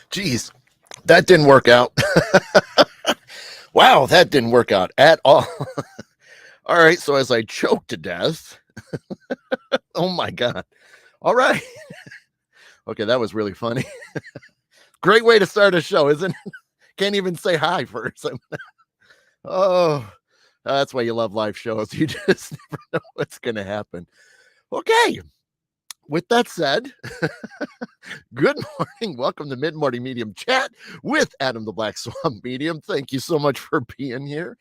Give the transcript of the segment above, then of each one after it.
Jeez, that didn't work out. Wow, that didn't work out at all. All right, so as I choke to death, oh my God. All right. Okay, that was really funny. Great way to start a show, isn't it? Can't even say hi first. Oh, that's why you love live shows. You just never know what's going to happen. Okay, with that said, good morning. Welcome to Mid Morning Medium Chat with Adam the Black Swamp Medium. Thank you so much for being here.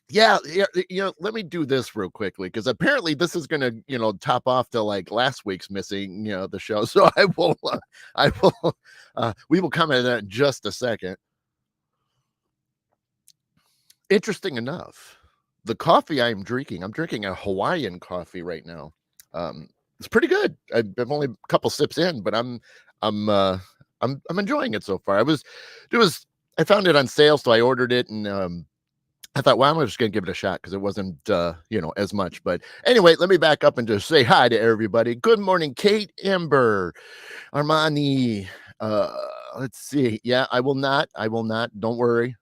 Yeah, let me do this real quickly because apparently this is gonna, top off to like last week's missing, the show. So we will comment on that in just a second. Interesting enough, the coffee I'm drinking a Hawaiian coffee right now. It's pretty good. I'm only a couple sips in, but I'm I'm enjoying it so far. I found it on sale, so I ordered it and I thought, well, I'm just going to give it a shot because it wasn't, as much. But anyway, let me back up and just say hi to everybody. Good morning, Kate, Amber, Armani. Let's see. Yeah, I will not. Don't worry.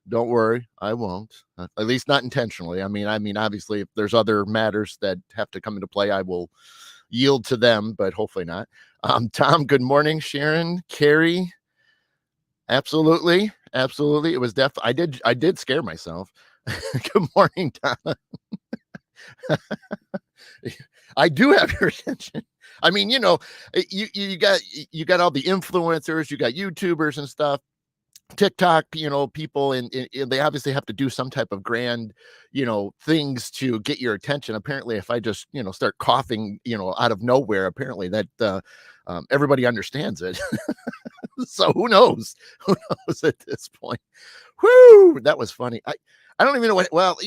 I won't. At least not intentionally. I mean, obviously, if there's other matters that have to come into play, I will yield to them, but hopefully not. Tom, good morning. Sharon, Carrie. Absolutely. It was I did scare myself. Good morning, Donna. I do have your attention. I mean, you got all the influencers, you got YouTubers and stuff, TikTok, people and they obviously have to do some type of grand, things to get your attention. Apparently, if I just, start coughing, out of nowhere, apparently that everybody understands it. So who knows? Who knows at this point? Whoo, that was funny. I don't even know what. Well,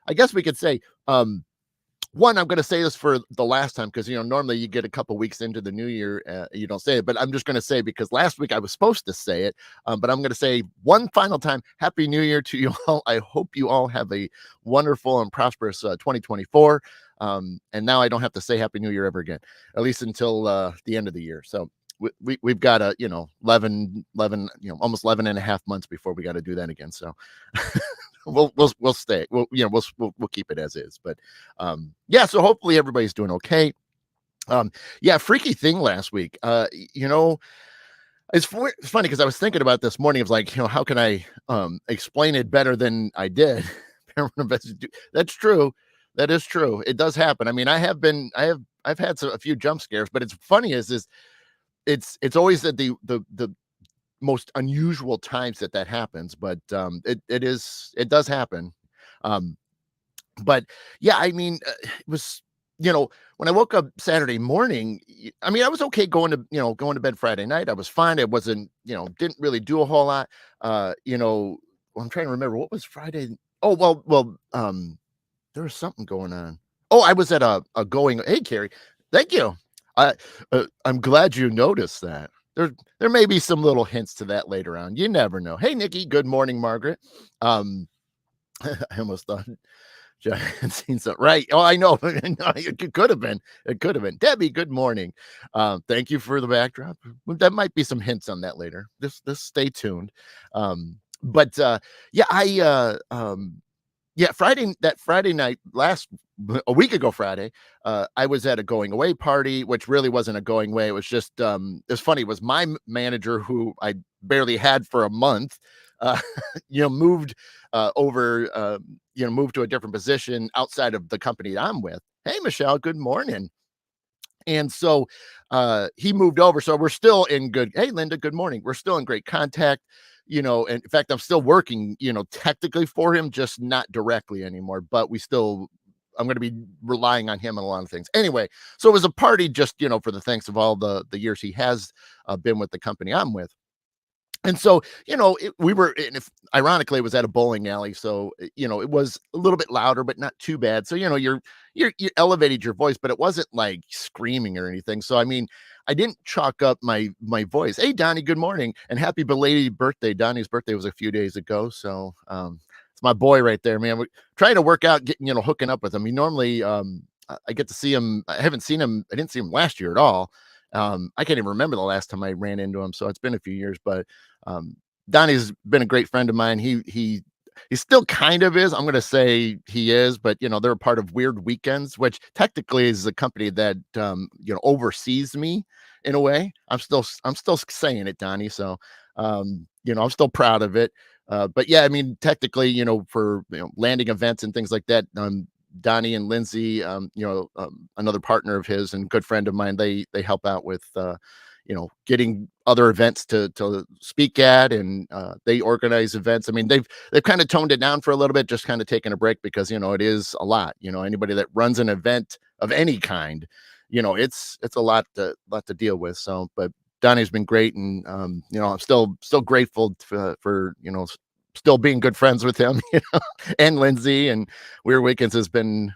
I guess we could say, one, I'm going to say this for the last time because normally you get a couple weeks into the new year, you don't say it, but I'm just going to say because last week I was supposed to say it, but I'm going to say one final time, Happy New Year to you all. I hope you all have a wonderful and prosperous 2024, and now I don't have to say Happy New Year ever again, at least until the end of the year. So we've got 11, almost 11 and a half months before we got to do that again. So we'll stay. We'll keep it as is. But so hopefully everybody's doing okay. Freaky thing last week. It's funny because I was thinking about this morning. It was like, how can I explain it better than I did? That's true. That is true. It does happen. I mean, I've had a few jump scares, but it's funny is it's always at the most unusual times that happens, but it does happen. But yeah, I mean, it was, when I woke up Saturday morning, I mean, I was okay going to bed Friday night. I was fine. It wasn't, didn't really do a whole lot. I'm trying to remember what was Friday. Oh, well, there was something going on. Oh, I was at a going. Hey, Carrie, thank you. I'm glad you noticed that. There may be some little hints to that later on. You never know. Hey, Nikki. Good morning, Margaret. I almost thought I had seen something. Right. Oh, I know. It could have been. Debbie, good morning. Thank you for the backdrop. That might be some hints on that later. Just stay tuned. Friday night, a week ago Friday, I was at a going away party, which really wasn't a going away. It was just, it's funny. It was my manager who I barely had for a month, moved over, moved to a different position outside of the company that I'm with. Hey, Michelle, good morning. And so he moved over. So we're still in good. Hey, Linda, good morning. We're still in great contact. And in fact, I'm still working, technically for him, just not directly anymore, but I'm going to be relying on him on a lot of things. Anyway, so it was a party just, for the thanks of all the years he has been with the company I'm with. And so, ironically, it was at a bowling alley. So, it was a little bit louder, but not too bad. So, you elevated your voice, but it wasn't like screaming or anything. So, I mean, I didn't chalk up my voice. Hey, Donnie, good morning and happy belated birthday. Donnie's birthday was a few days ago. So, it's my boy right there, man. We're trying to work out getting, hooking up with him. He normally, I get to see him. I didn't see him last year at all. I can't even remember the last time I ran into him, so it's been a few years, but, um, Donnie's been a great friend of mine. He still kind of is. I'm gonna say he is, but, they're a part of Weird Weekends, which technically is a company that, oversees me in a way. I'm still saying it, Donnie, so, I'm still proud of it. But yeah, I mean, technically, for, landing events and things like that, Donnie and Lindsay, another partner of his and good friend of mine, they help out with getting other events to speak at, and they organize events. I mean, they've kind of toned it down for a little bit, just kind of taking a break because it is a lot. Anybody that runs an event of any kind, it's a lot to deal with. So, but Donnie's been great, and I'm still grateful for still being good friends with him, and Lindsay, and Weird Weekends has been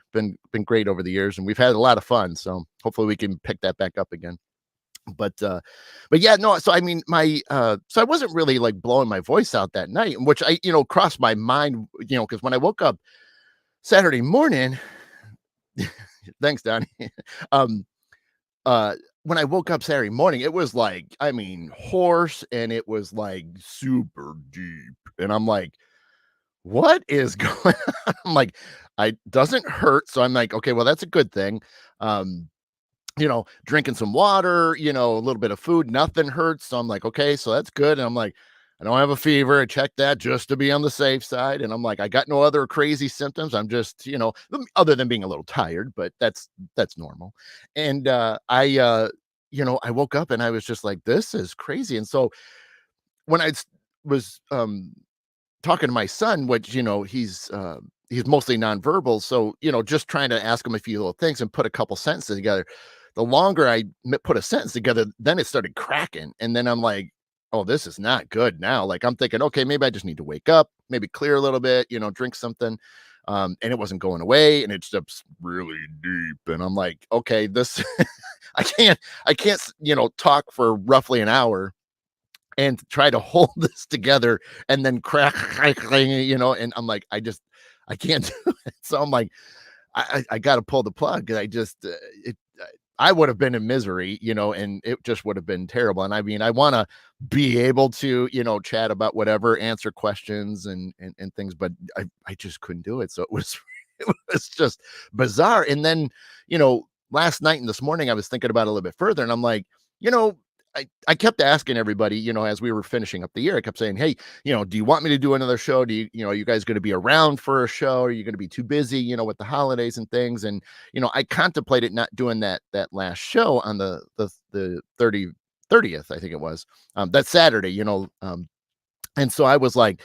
great over the years, and we've had a lot of fun. So hopefully we can pick that back up again. But yeah, no, so I mean, so I wasn't really like blowing my voice out that night, which crossed my mind, because when I woke up Saturday morning, thanks, Donnie. um, uh, when I woke up Saturday morning, it was like, I mean, hoarse, and it was like super deep. And I'm like, what is going on? I'm like, I doesn't hurt. So I'm like, okay, well, that's a good thing. Um, drinking some water, a little bit of food, nothing hurts. So I'm like, okay, so that's good. And I'm like, I don't have a fever. I checked that just to be on the safe side. And I'm like, I got no other crazy symptoms. I'm just, other than being a little tired, but that's normal. And I woke up and I was just like, this is crazy. And so when was talking to my son, which, he's mostly nonverbal. So, just trying to ask him a few little things and put a couple sentences together. The longer I put a sentence together, then it started cracking. And then I'm like, oh, this is not good now. Like I'm thinking, okay, maybe I just need to wake up, maybe clear a little bit, drink something. And it wasn't going away, and it's just really deep. And I'm like, okay, this I can't, talk for roughly an hour and try to hold this together and then and I'm like, I can't do it. So I'm like, I got to pull the plug. I just, I would have been in misery, and it just would have been terrible. And I mean, I want to be able to, chat about whatever, answer questions and things, but I just couldn't do it. So it was, it was just bizarre. And then, last night and this morning, I was thinking about it a little bit further, and I'm like, you know, I kept asking everybody, as we were finishing up the year, I kept saying, hey, do you want me to do another show? Do are you guys going to be around for a show? Are you going to be too busy, with the holidays and things? And, I contemplated not doing that last show on the 30th, I think it was, that Saturday, and so I was like,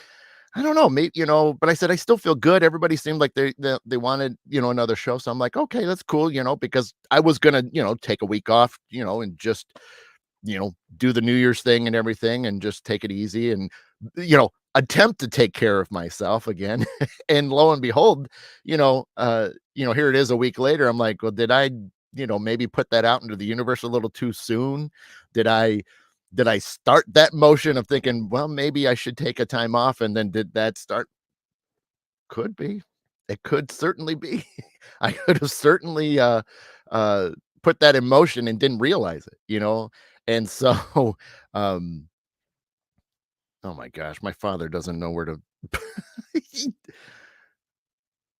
I don't know, maybe, but I said, I still feel good. Everybody seemed like they wanted, another show. So I'm like, okay, that's cool, because I was going to, take a week off, and just, do the New Year's thing and everything and just take it easy and, attempt to take care of myself again. And lo and behold, here it is a week later. I'm like, well, did I, maybe put that out into the universe a little too soon? Did I start that motion of thinking, well, maybe I should take a time off? And then did that start? Could be. It could certainly be. I could have certainly uh put that in motion and didn't realize it. And so um oh my gosh, my father doesn't know where to He-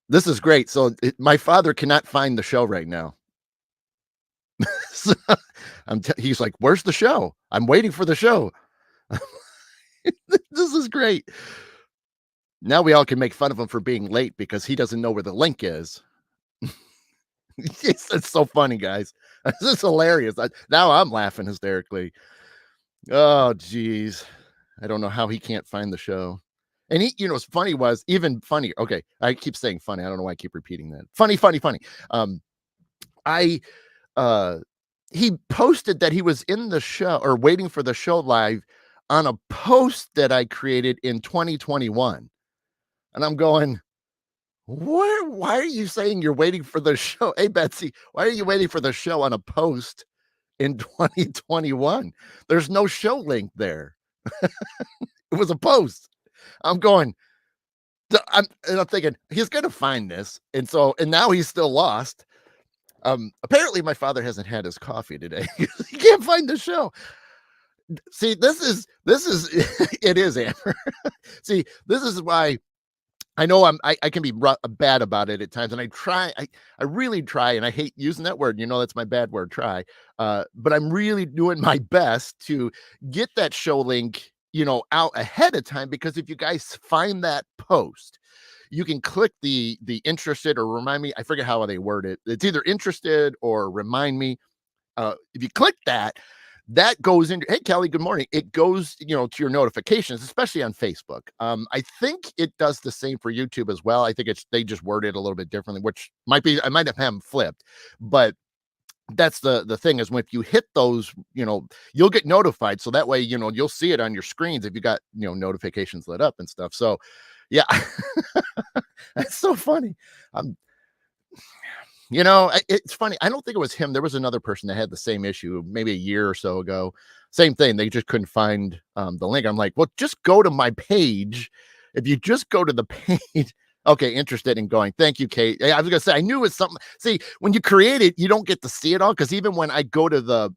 this is great. So my father cannot find the show right now. So, he's like, "Where's the show? I'm waiting for the show." This is great. Now we all can make fun of him for being late because he doesn't know where the link is. It's so funny, guys. This is hilarious. Now I'm laughing hysterically. Oh, geez. I don't know how he can't find the show. And what's funny was even funnier. Okay, I keep saying funny. I don't know why I keep repeating that. Funny, funny, funny. I uh he posted that he was in the show or waiting for the show live on a post that I created in 2021. And I'm going, why are you saying you're waiting for the show? Hey, Betsy, why are you waiting for the show on a post in 2021? There's no show link there. It was a post. I'm going, and I'm thinking he's gonna find this. And now he's still lost. Apparently my father hasn't had his coffee today. He can't find the show. See, this is it is Amber. See, this is why I know I can be bad about it at times, and I really try, and I hate using that word. That's my bad word, try. But I'm really doing my best to get that show link, out ahead of time, because if you guys find that post, you can click the interested or remind me. I forget how they word it. It's either interested or remind me. If you click that, that goes into, hey Kelly, good morning. It goes, to your notifications, especially on Facebook. I think it does the same for YouTube as well. I think they just word it a little bit differently, which might be, I might have them flipped, but that's the thing is when if you hit those, you'll get notified. So that way, you'll see it on your screens if you got, notifications lit up and stuff. So yeah, that's so funny. Um, it's funny. I don't think it was him. There was another person that had the same issue maybe a year or so ago. Same thing. They just couldn't find the link. I'm like, well, just go to my page. If you just go to the page, okay, interested in going. Thank you, Kate. I was gonna say I knew it was something. See, when you create it, you don't get to see it all, because even when I go to the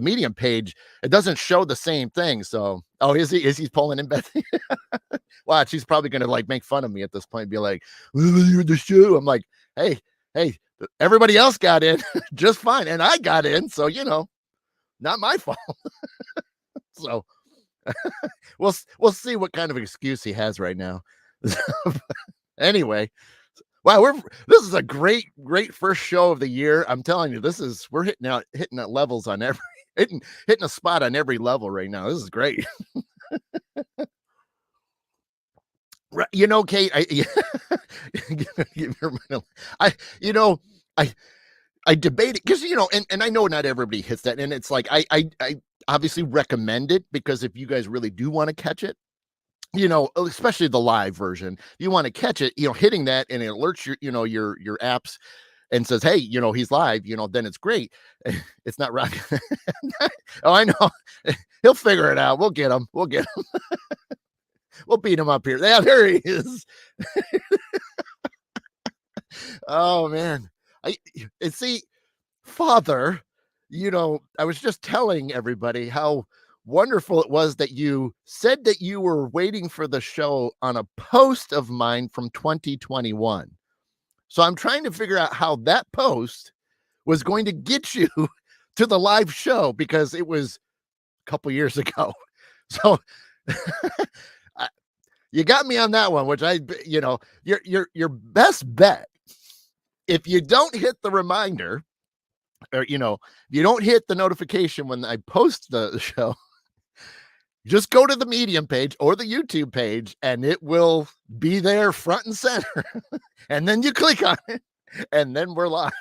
Medium page, it doesn't show the same thing. So, is he pulling in Betsy? Watch, he's probably gonna like make fun of me at this point, be like, "You're the shoe." I'm like, hey, everybody else got in just fine, and I got in, so not my fault. So we'll see what kind of excuse he has right now. Anyway, wow, this is a great first show of the year. I'm telling you, we're hitting at levels on every hitting a spot on every level right now. This is great. Right, Kate, I, you know, I, I debate it because, and I know not everybody hits that. And it's like, I obviously recommend it, because if you guys really do want to catch it, especially the live version, you want to catch it, hitting that, and it alerts your apps and says, hey, he's live, then it's great. It's not rocket. Oh, I know. He'll figure it out. We'll get him. We'll beat him up here. Yeah, there he is. Oh man. See, Father, I was just telling everybody how wonderful it was that you said that you were waiting for the show on a post of mine from 2021. So I'm trying to figure out how that post was going to get you to the live show, because it was a couple years ago. So you got me on that one, which your best bet, if you don't hit the reminder, or if you don't hit the notification when I post the show, just go to the Medium page or the YouTube page, and it will be there front and center. And then you click on it, and then we're live.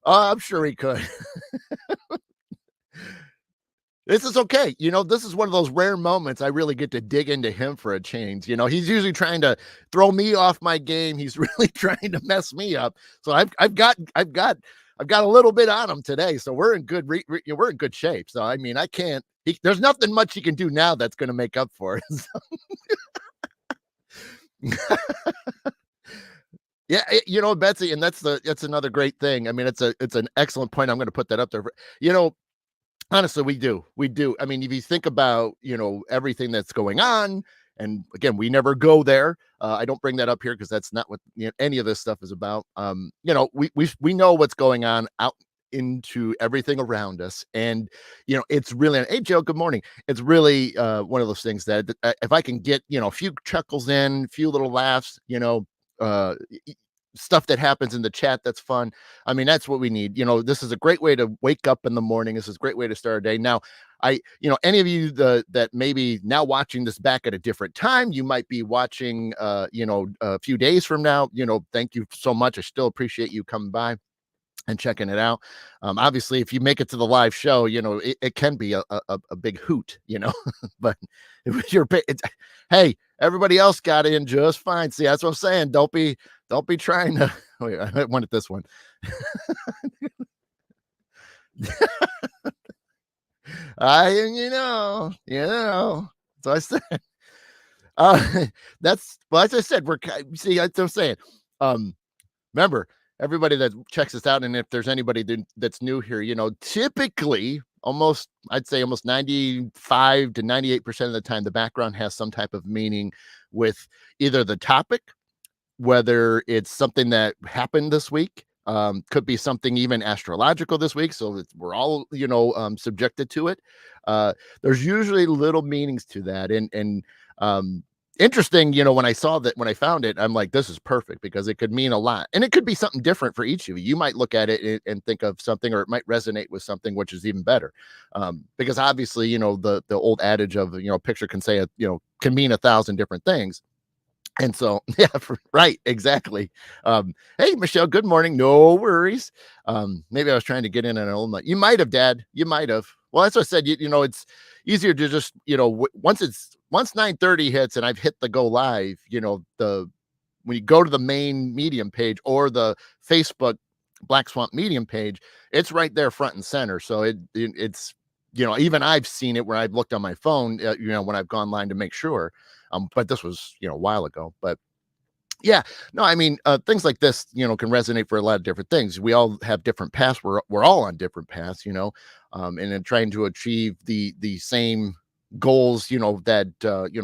Oh, I'm sure he could. This is okay. This is one of those rare moments I really get to dig into him for a change. He's usually trying to throw me off my game. He's really trying to mess me up. So I've got a little bit on him today. So we're in good we're in good shape. So I mean, there's nothing much he can do now that's going to make up for it. Yeah, Betsy, and that's another great thing. I mean, it's an excellent point. I'm going to put that up there. Honestly, we do. I mean, if you think about, everything that's going on, and again, we never go there. I don't bring that up here because that's not what any of this stuff is about. We know what's going on out into everything around us, and it's really, hey Joe, good morning. It's really one of those things that if I can get a few chuckles in, a few little laughs, stuff that happens in the chat that's fun. I mean, that's what we need. This is a great way to wake up in the morning. This is a great way to start a day. Now, any of you that maybe now watching this back at a different time, you might be watching, a few days from now, thank you so much. I still appreciate you coming by and checking it out. Obviously, if you make it to the live show, it can be a big hoot, but it was hey, everybody else got in just fine. See, that's what I'm saying. Don't be trying to wait, I wanted this one. So I said, That's well, as I said, see, that's what I'm saying. Um, Remember, everybody that checks us out, and if there's anybody that's new here, typically I'd say almost 95 to 98% of the time, the background has some type of meaning with either the topic, whether it's something that happened this week, could be something even astrological this week. So we're all, subjected to it. There's usually little meanings to that. And um, interesting, when I found it, I'm like, this is perfect because it could mean a lot. And it could be something different for each of you. You might look at it and think of something, or it might resonate with something, which is even better. Because obviously, the old adage of, picture can say, can mean 1,000 different things. And so, yeah, right, exactly. Hey, Michelle, good morning. No worries. Maybe I was trying to get in an old. You might have, Dad. You might have. Well, that's what I said. It's easier to just, once 9:30 hits and I've hit the go live. When you go to the main Medium page or the Facebook Black Swamp Medium page, it's right there front and center. So it's even I've seen it where I've looked on my phone, when I've gone live to make sure. But this was, a while ago. But yeah, no, I mean, things like this, can resonate for a lot of different things. We all have different paths. We're all on different paths, and then trying to achieve the same goals, that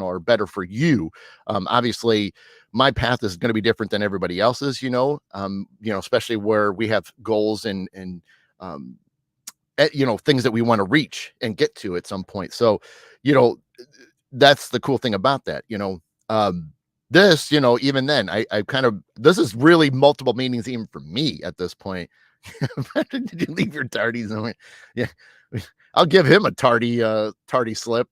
are better for you. Obviously, my path is going to be different than everybody else's, especially where we have goals and things that we want to reach and get to at some point. So, you know, that's the cool thing about that, this, even then I kind of, this is really multiple meanings even for me at this point. Did you leave your tardies on? Yeah, I'll give him a tardy slip.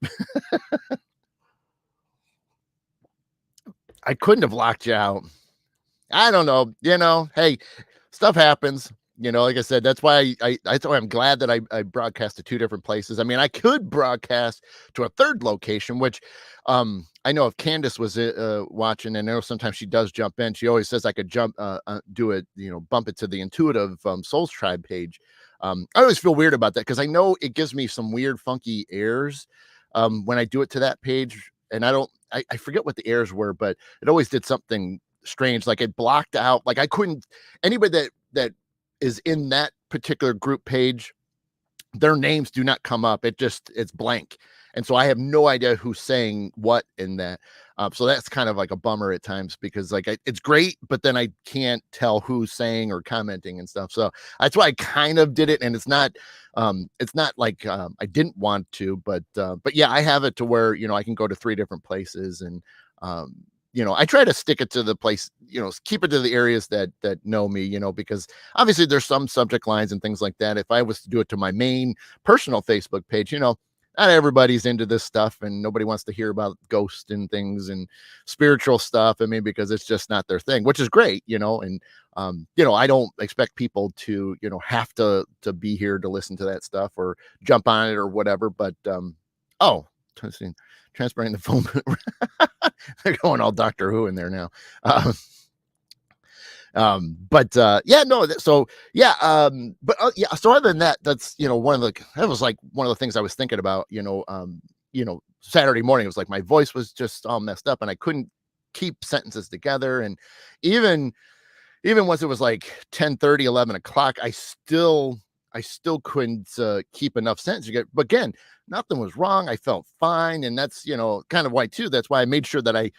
I couldn't have locked you out. I don't know. Hey, stuff happens. Like I said, that's why that's why I'm glad that I broadcast to two different places. I mean, I could broadcast to a third location, which I know if Candace was watching, and I know sometimes she does jump in. She always says I could do it, bump it to the Intuitive Souls Tribe page. I always feel weird about that because I know it gives me some weird, funky errors when I do it to that page, and I forget what the errors were, but it always did something strange, like it blocked out, like I couldn't, anybody that is in that particular group page, their names do not come up. It's blank, and so I have no idea who's saying what in that. So that's kind of like a bummer at times because it's great, but then I can't tell who's saying or commenting and stuff. So that's why I kind of did it, and it's not like I didn't want to, but yeah, I have it to where I can go to three different places, and I try to stick it to the place, keep it to the areas that know me, because obviously there's some subject lines and things like that. If I was to do it to my main personal Facebook page, not everybody's into this stuff and nobody wants to hear about ghosts and things and spiritual stuff. I mean, because it's just not their thing, which is great, and I don't expect people to, have to be here to listen to that stuff or jump on it or whatever. But transferring the phone. They're going all Doctor Who in there now. But yeah, no, so yeah, but yeah, so other than that, that's that was like one of the things I was thinking about, Saturday morning. It was like my voice was just all messed up and I couldn't keep sentences together. And even once it was like 10:30, 11 o'clock, I still couldn't keep enough sentences. But again, nothing was wrong. I felt fine. And that's, kind of why too. That's why I made sure that I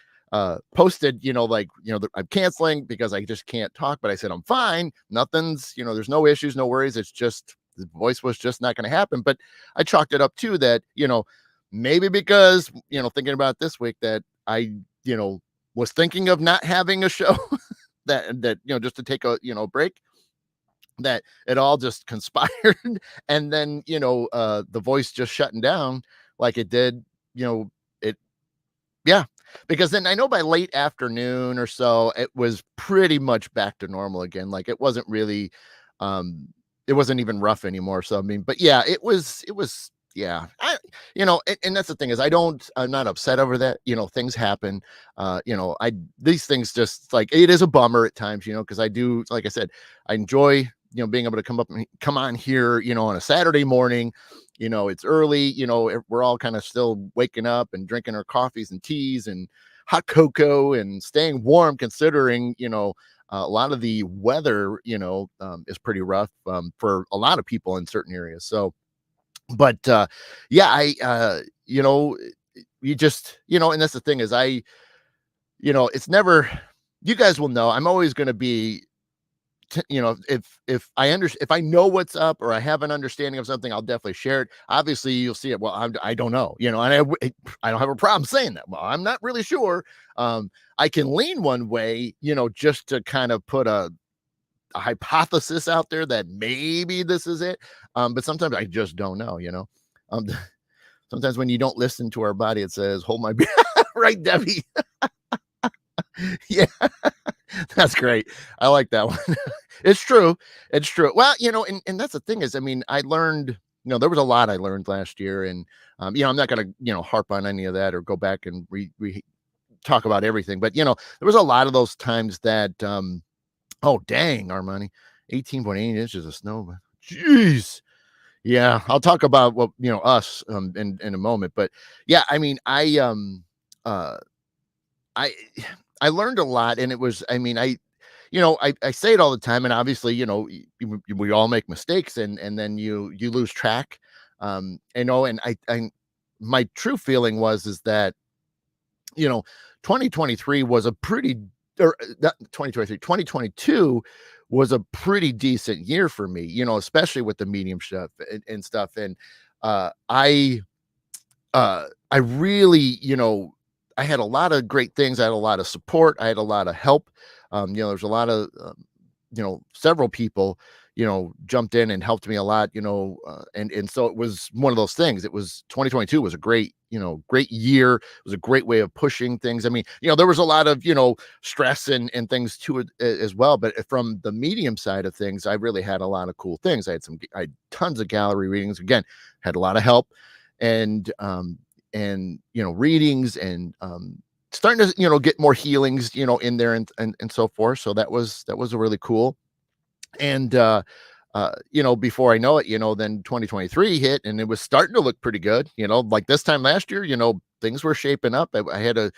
posted, I'm canceling because I just can't talk, but I said, I'm fine. Nothing's, there's no issues, no worries. It's just the voice was just not going to happen. But I chalked it up too that, maybe because, thinking about this week that I, was thinking of not having a show that, just to take a, break, that it all just conspired. And then, the voice just shutting down like it did, it, yeah, because then I know by late afternoon or so, it was pretty much back to normal again. Like it wasn't really, it wasn't even rough anymore. So, I mean, but yeah, it was, yeah, and that's the thing is I'm not upset over that. Things happen. These things just like, it is a bummer at times, cause I do, like I said, I enjoy, being able to come on here, on a Saturday morning. It's early, we're all kind of still waking up and drinking our coffees and teas and hot cocoa and staying warm, considering, a lot of the weather, is pretty rough, for a lot of people in certain areas. So, but yeah, you just, and that's the thing is it's never, you guys will know, I'm always going to be, if I know what's up or I have an understanding of something, I'll definitely share it. Obviously, you'll see it. Well, I don't know, and I don't have a problem saying that. Well, I'm not really sure. I can lean one way, just to kind of put a hypothesis out there that maybe this is it. But sometimes I just don't know. Um, sometimes when you don't listen to our body, it says, "Hold my beer." Right, Debbie? Yeah, that's great. I like that one. It's true. It's true. Well, and that's the thing is, I mean, I learned, there was a lot I learned last year, and I'm not gonna, harp on any of that or go back and talk about everything, but there was a lot of those times that, oh dang, Armani, 18.8 inches of snow. Jeez. Yeah, I'll talk about what, us, in a moment, but yeah, I mean, uh I I learned a lot, and it was, I mean, I say it all the time, and obviously, we all make mistakes, and then you lose track, and my true feeling is that, you know 2023 was a pretty, or not 2023, 2022 was a pretty decent year for me, especially with the medium stuff and stuff, and uh I I really, I had a lot of great things. I had a lot of support. I had a lot of help. There's a lot of, several people, jumped in and helped me a lot, and so it was one of those things. It was 2022 was a great, great year. It was a great way of pushing things. I mean, there was a lot of, stress and things to it as well. But from the medium side of things, I really had a lot of cool things. I had tons of gallery readings. Again, had a lot of help, and readings, and starting to, get more healings, in there, and so forth. So that was a really cool. And before I know it, then 2023 hit, and it was starting to look pretty good, like this time last year, things were shaping up. I had a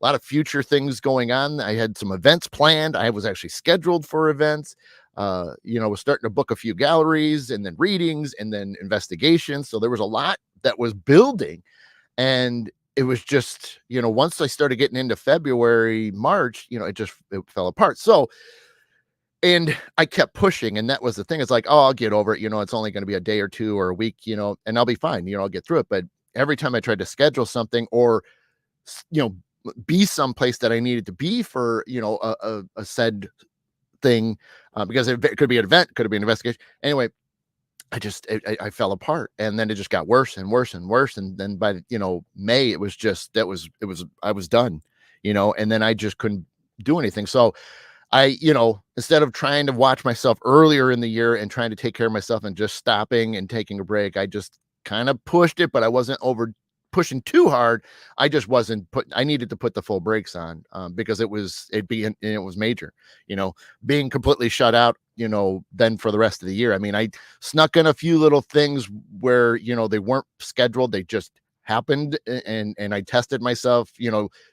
lot of future things going on. I had some events planned. I was actually scheduled for events. Was starting to book a few galleries, and then readings, and then investigations. So there was a lot that was building, and it was just, once I started getting into February, March, it fell apart. So, and I kept pushing, and that was the thing. It's like, oh, I'll get over it. It's only going to be a day or two or a week, and I'll be fine. I'll get through it. But every time I tried to schedule something, or, be someplace that I needed to be for, a said thing, because it could be an event, could be an investigation. Anyway, I fell apart, and then it just got worse and worse and worse. And then by, May, it was just, I was done, and then I just couldn't do anything. So instead of trying to watch myself earlier in the year and trying to take care of myself and just stopping and taking a break, I just kind of pushed it, but I wasn't over pushing too hard. I needed to put the full brakes on, because it was major, being completely shut out, then for the rest of the year. I mean, I snuck in a few little things where, they weren't scheduled. They just happened, and I tested myself,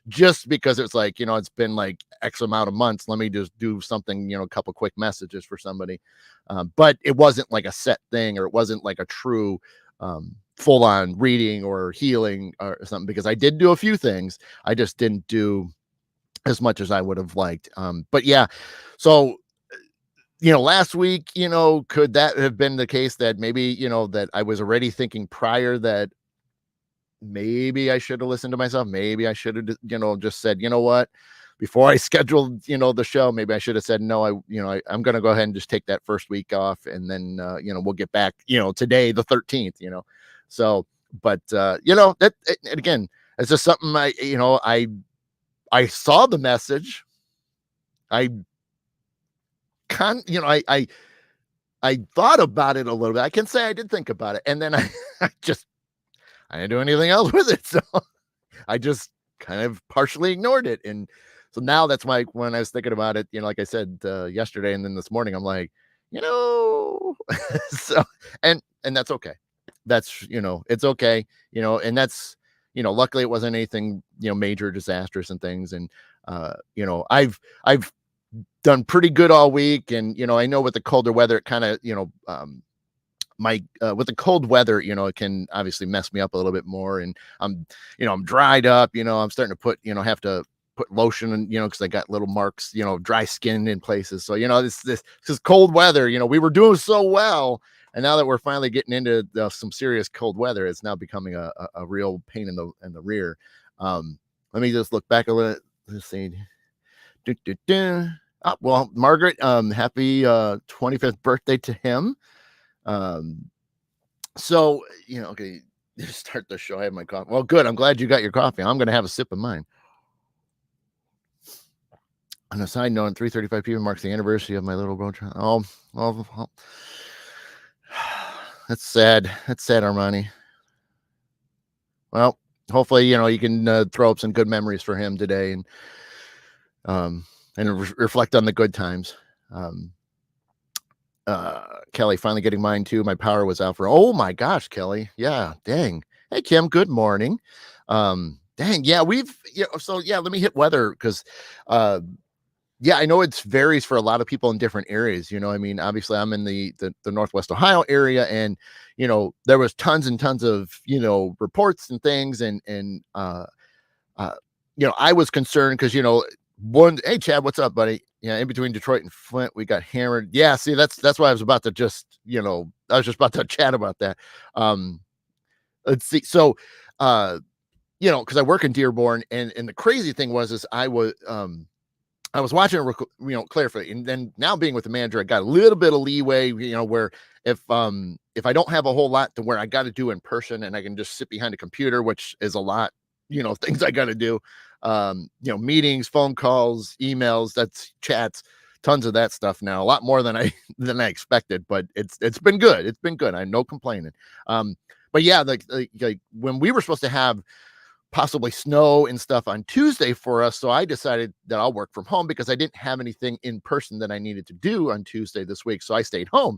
just because it's like, it's been like X amount of months. Let me just do something, a couple quick messages for somebody. But it wasn't like a set thing, or it wasn't like a true, full on reading or healing or something, because I did do a few things. I just didn't do as much as I would have liked. But yeah, so, last week, could that have been the case that maybe, that I was already thinking prior that maybe I should have listened to myself. Maybe I should have, just said, what, before I scheduled, the show, maybe I should have said, no, I'm going to go ahead and just take that first week off. And then, we'll get back, today, the 13th, so, but, and again, it's just something I saw the message. I I thought about it a little bit. I can say I did think about it. And then I didn't do anything else with it. So I just kind of partially ignored it. And so now that's why, when I was thinking about it, like I said, yesterday, and then this morning, I'm like, so, and that's okay. That's, it's okay, and that's, luckily it wasn't anything, major disastrous and things. And, I've done pretty good all week. And, I know with the colder weather, it kind of, my with the cold weather, it can obviously mess me up a little bit more. And I'm dried up, I'm starting to have to put lotion and, because I got little marks, dry skin in places. So, this cold weather, we were doing so well. And now that we're finally getting into some serious cold weather, it's now becoming a real pain in the rear. Let me just look back a little. Let's see. Well, Margaret, happy 25th birthday to him. So, okay, start the show. I have my coffee. Well, good. I'm glad you got your coffee. I'm going to have a sip of mine. On a side note, 3:35 p.m. marks the anniversary of my little bro. Oh, that's sad. That's sad, Armani. Well, hopefully, you can throw up some good memories for him today and reflect on the good times. Kelly, finally getting mine too. My power was out oh my gosh, Kelly. Yeah, dang. Hey, Kim, good morning. Dang, yeah, let me hit weather because yeah, I know it varies for a lot of people in different areas. I mean, obviously I'm in the Northwest Ohio area, and there was tons and tons of reports and things, and I was concerned because hey Chad, what's up, buddy? Yeah, in between Detroit and Flint, we got hammered. Yeah, see, that's why I was about to just I was just about to chat about that. Let's see. So, because I work in Dearborn, and the crazy thing is I was watching it, carefully, and then now being with the manager, I got a little bit of leeway, where if I don't have a whole lot to where I got to do in person, and I can just sit behind a computer, which is a lot, things I got to do, meetings, phone calls, emails, that's chats, tons of that stuff now, a lot more than I than I expected, but it's been good. It's been good. I no complaining. But yeah, like when we were supposed to have possibly snow and stuff on Tuesday for us. So I decided that I'll work from home because I didn't have anything in person that I needed to do on Tuesday this week. So I stayed home.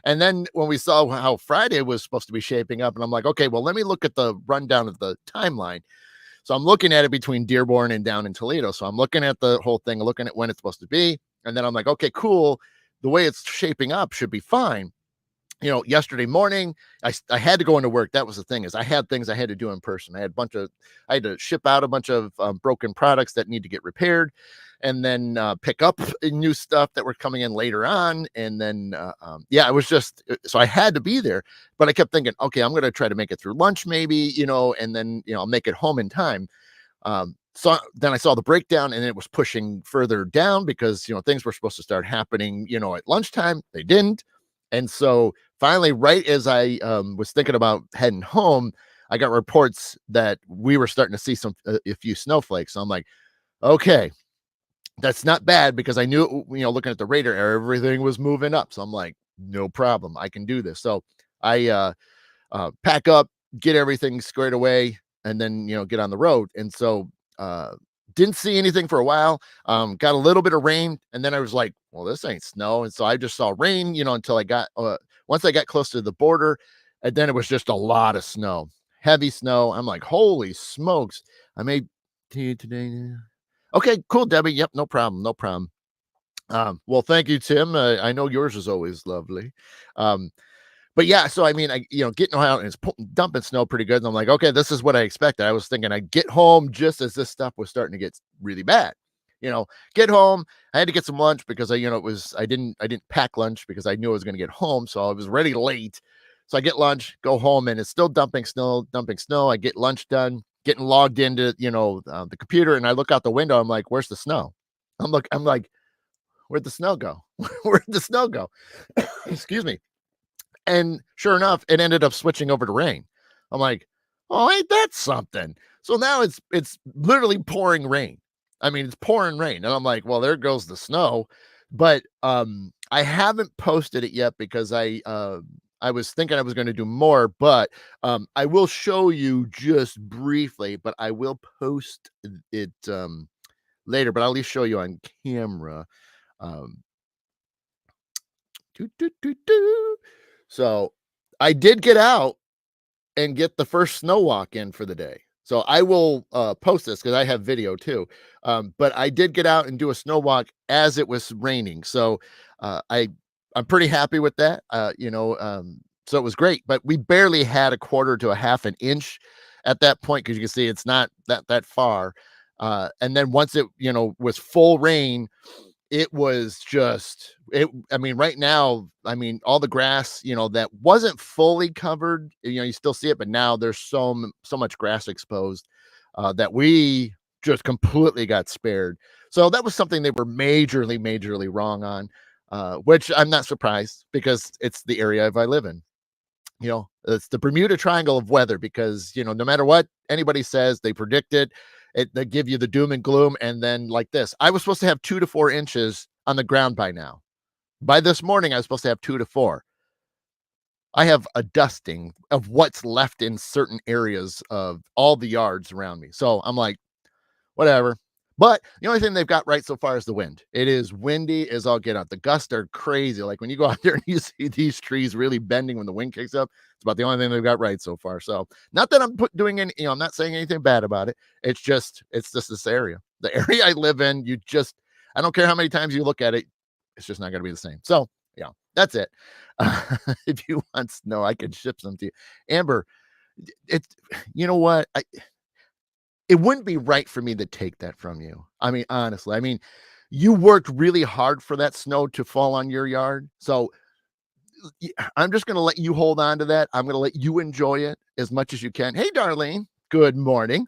And then when we saw how Friday was supposed to be shaping up, and I'm like, okay, well, let me look at the rundown of the timeline. So I'm looking at it between Dearborn and down in Toledo. So I'm looking at the whole thing, looking at when it's supposed to be. And then I'm like, okay, cool. The way it's shaping up should be fine. Yesterday morning, I had to go into work. That was the thing, is I had things I had to do in person. I had to ship out a bunch of broken products that need to get repaired, and then pick up new stuff that were coming in later on. And then, yeah, it was just, so I had to be there, but I kept thinking, okay, I'm going to try to make it through lunch maybe, and then, I'll make it home in time. So then I saw the breakdown, and it was pushing further down because, things were supposed to start happening, at lunchtime. They didn't. And so finally, right as I was thinking about heading home, I got reports that we were starting to see a few snowflakes. So I'm like, okay, that's not bad, because I knew, looking at the radar, everything was moving up. So I'm like, no problem, I can do this. So I pack up, get everything squared away, and then, get on the road. And so didn't see anything for a while. Got a little bit of rain, and then I was like, well, this ain't snow. And so I just saw rain, until I got once I got close to the border, and then it was just a lot of snow, heavy snow. I'm like, holy smokes. I made tea today. Okay, cool, Debbie. Yep, no problem, no problem. Well, thank you, Tim. I know yours is always lovely. But yeah, so I mean, getting out and it's dumping snow pretty good. And I'm like, okay, this is what I expected. I was thinking I'd get home just as this stuff was starting to get really bad. Get home. I had to get some lunch because I didn't pack lunch because I knew I was going to get home. So I was ready late. So I get lunch, go home, and it's still dumping snow. I get lunch done, getting logged into, the computer, and I look out the window. I'm like, where's the snow? I'm like, where'd the snow go? Where'd the snow go? Excuse me. And sure enough, it ended up switching over to rain. I'm like, oh, ain't that something? So now it's literally pouring rain. I mean, it's pouring rain. And I'm like, well, there goes the snow. But I haven't posted it yet because I was thinking I was going to do more, but I will show you just briefly, but I will post it later, but I'll at least show you on camera. Um, doo, doo, doo, doo. So I did get out. and get the first snow walk in for the day. So I will post this because I have video too. But I did get out and do a snow walk as it was raining. So I'm pretty happy with that. So it was great, but we barely had a quarter to a half an inch at that point because you can see it's not that far. And then once it was full rain, it was just I mean, right now, I mean, all the grass, that wasn't fully covered, you still see it, but now there's so much grass exposed that we just completely got spared. So that was something they were majorly wrong on, which I'm not surprised because it's the area I live in. It's the Bermuda Triangle of weather because, no matter what anybody says, they predict it. They give you the doom and gloom. And then, like this, I was supposed to have 2 to 4 inches on the ground by now. By this morning, I was supposed to have 2 to 4. I have a dusting of what's left in certain areas of all the yards around me. So I'm like, whatever. But the only thing they've got right so far is the wind. It is windy as all get out. The gusts are crazy. Like when you go out there and you see these trees really bending when the wind kicks up, it's about the only thing they've got right so far. So not that I'm doing any, I'm not saying anything bad about it. It's just this area. The area I live in, I don't care how many times you look at it, it's just not going to be the same. So yeah, that's it. If you want snow, I can ship some to you. Amber, it's, you know what? It wouldn't be right for me to take that from you. I mean, honestly, I mean, you worked really hard for that snow to fall on your yard. So I'm just going to let you hold on to that. I'm going to let you enjoy it as much as you can. Hey, Darlene, good morning.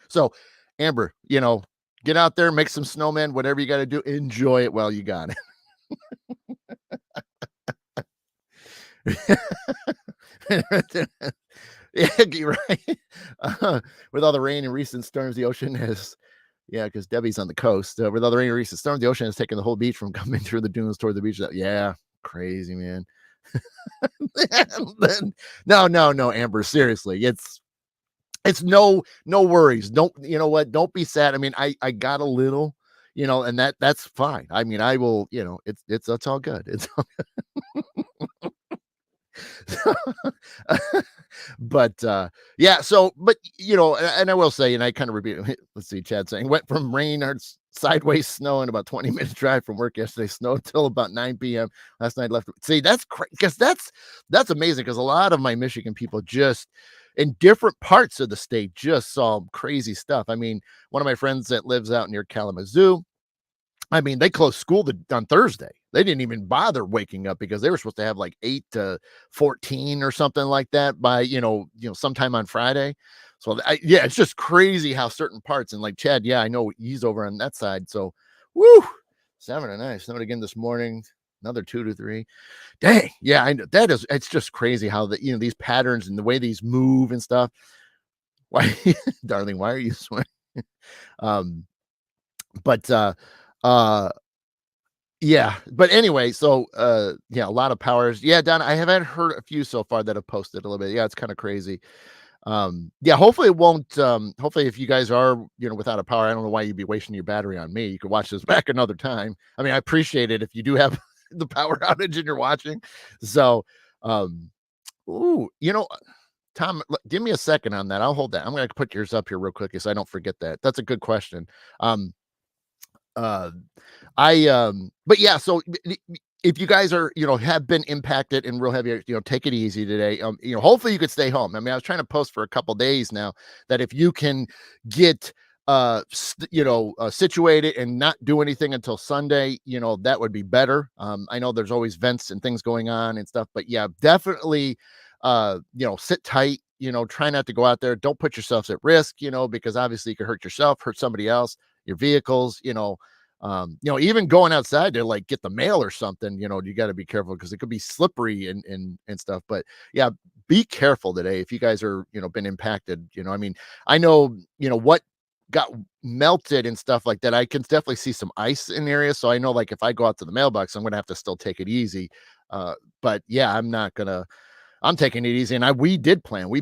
So, Amber, get out there, make some snowmen, whatever you got to do, enjoy it while you got it. Yeah, you're right. With all the rain and recent storms, the ocean has, yeah, because Debbie's on the coast. With all the rain and recent storms, the ocean has taken the whole beach from coming through the dunes toward the beach. Yeah, crazy, man. No, Amber, seriously, it's no worries. Don't, you know what? Don't be sad. I mean, I got a little, and that's fine. I mean, I will, it's all good. It's all but yeah, so but and I will say, and I kind of repeat, let's see, Chad saying went from rain or sideways snow in about 20 minutes drive from work yesterday, snowed till about 9 p.m. last night. Left, see, that's crazy because that's amazing because a lot of my Michigan people just in different parts of the state just saw crazy stuff. I mean, one of my friends that lives out near Kalamazoo, I mean, they closed school on Thursday. They didn't even bother waking up because they were supposed to have like 8 to 14 or something like that by, sometime on Friday. So yeah, it's just crazy how certain parts and like Chad, yeah, I know he's over on that side. So woo, 7 to 9 snowed again this morning, another 2 to 3. Dang. Yeah, I know it's just crazy how these patterns and the way these move and stuff. Why, darling, why are you sweating? um, but uh yeah, but anyway, so yeah, a lot of powers. Yeah, Don, I haven't heard a few so far that have posted a little bit. Yeah, it's kind of crazy. Yeah, hopefully it won't hopefully if you guys are, without a power, I don't know why you'd be wasting your battery on me. You could watch this back another time. I mean, I appreciate it if you do have the power outage and you're watching. So, ooh, Tom, give me a second on that. I'll hold that. I'm going to put yours up here real quick so I don't forget that. That's a good question. Uh but yeah, so if you guys are, have been impacted and real heavy, take it easy today. Hopefully you could stay home. I mean, I was trying to post for a couple days now that if you can get situated and not do anything until Sunday, that would be better. I know there's always vents and things going on and stuff, but yeah, definitely sit tight, try not to go out there. Don't put yourselves at risk, because obviously you could hurt yourself, hurt somebody else, your vehicles, even going outside to like get the mail or something, you got to be careful because it could be slippery and stuff. But yeah, be careful today if you guys are, been impacted. I mean, I know, what got melted and stuff like that. I can definitely see some ice in areas. So I know like if I go out to the mailbox, I'm gonna have to still take it easy. But yeah, I'm taking it easy. And we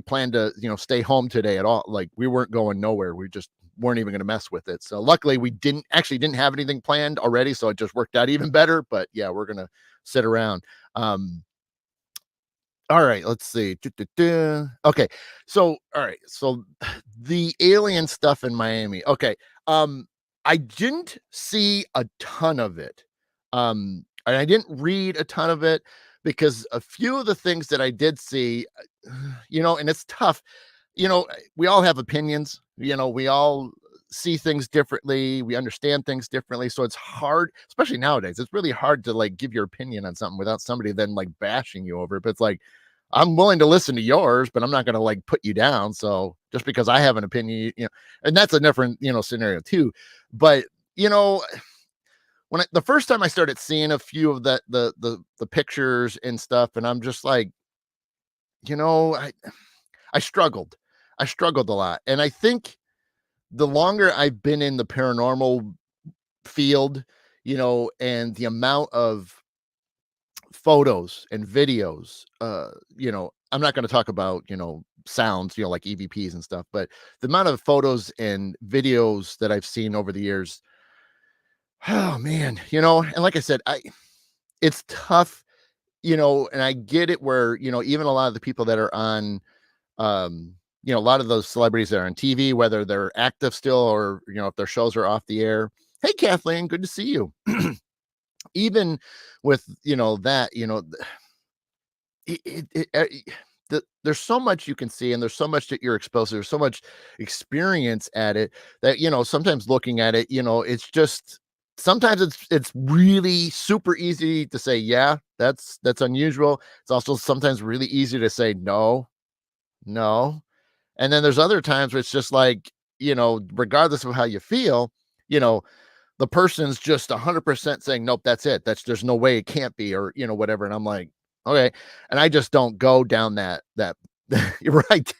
planned to, stay home today at all. Like we weren't going nowhere. We just weren't even going to mess with it. So luckily we didn't have anything planned already. So it just worked out even better, but yeah, we're going to sit around. All right, let's see. Okay. So, all right. So the alien stuff in Miami. Okay. I didn't see a ton of it. And I didn't read a ton of it because a few of the things that I did see, and it's tough. We all have opinions. We all see things differently. We understand things differently. So it's hard, especially nowadays. It's really hard to like give your opinion on something without somebody then like bashing you over it. But it's like, I'm willing to listen to yours, but I'm not going to like put you down. So just because I have an opinion, and that's a different, scenario too. But, you know, the first time I started seeing a few of the pictures and stuff, and I'm just like, you know, I, I struggled. I struggled a lot. And I think the longer I've been in the paranormal field, and the amount of photos and videos, I'm not going to talk about, sounds, like EVPs and stuff, but the amount of photos and videos that I've seen over the years, oh man, and like I said, it's tough, and I get it where, even a lot of the people that are on, a lot of those celebrities that are on TV, whether they're active still or, if their shows are off the air. Hey, Kathleen, good to see you. Even with, that, there's so much you can see and there's so much that you're exposed to. There's so much experience at it that, sometimes looking at it, it's just sometimes it's really super easy to say, yeah, that's unusual. It's also sometimes really easy to say no, no. And then there's other times where it's just like, regardless of how you feel, you know, the person's just 100% saying, nope, that's it. There's no way it can't be, or, whatever. And I'm like, okay. And I just don't go down that you're right.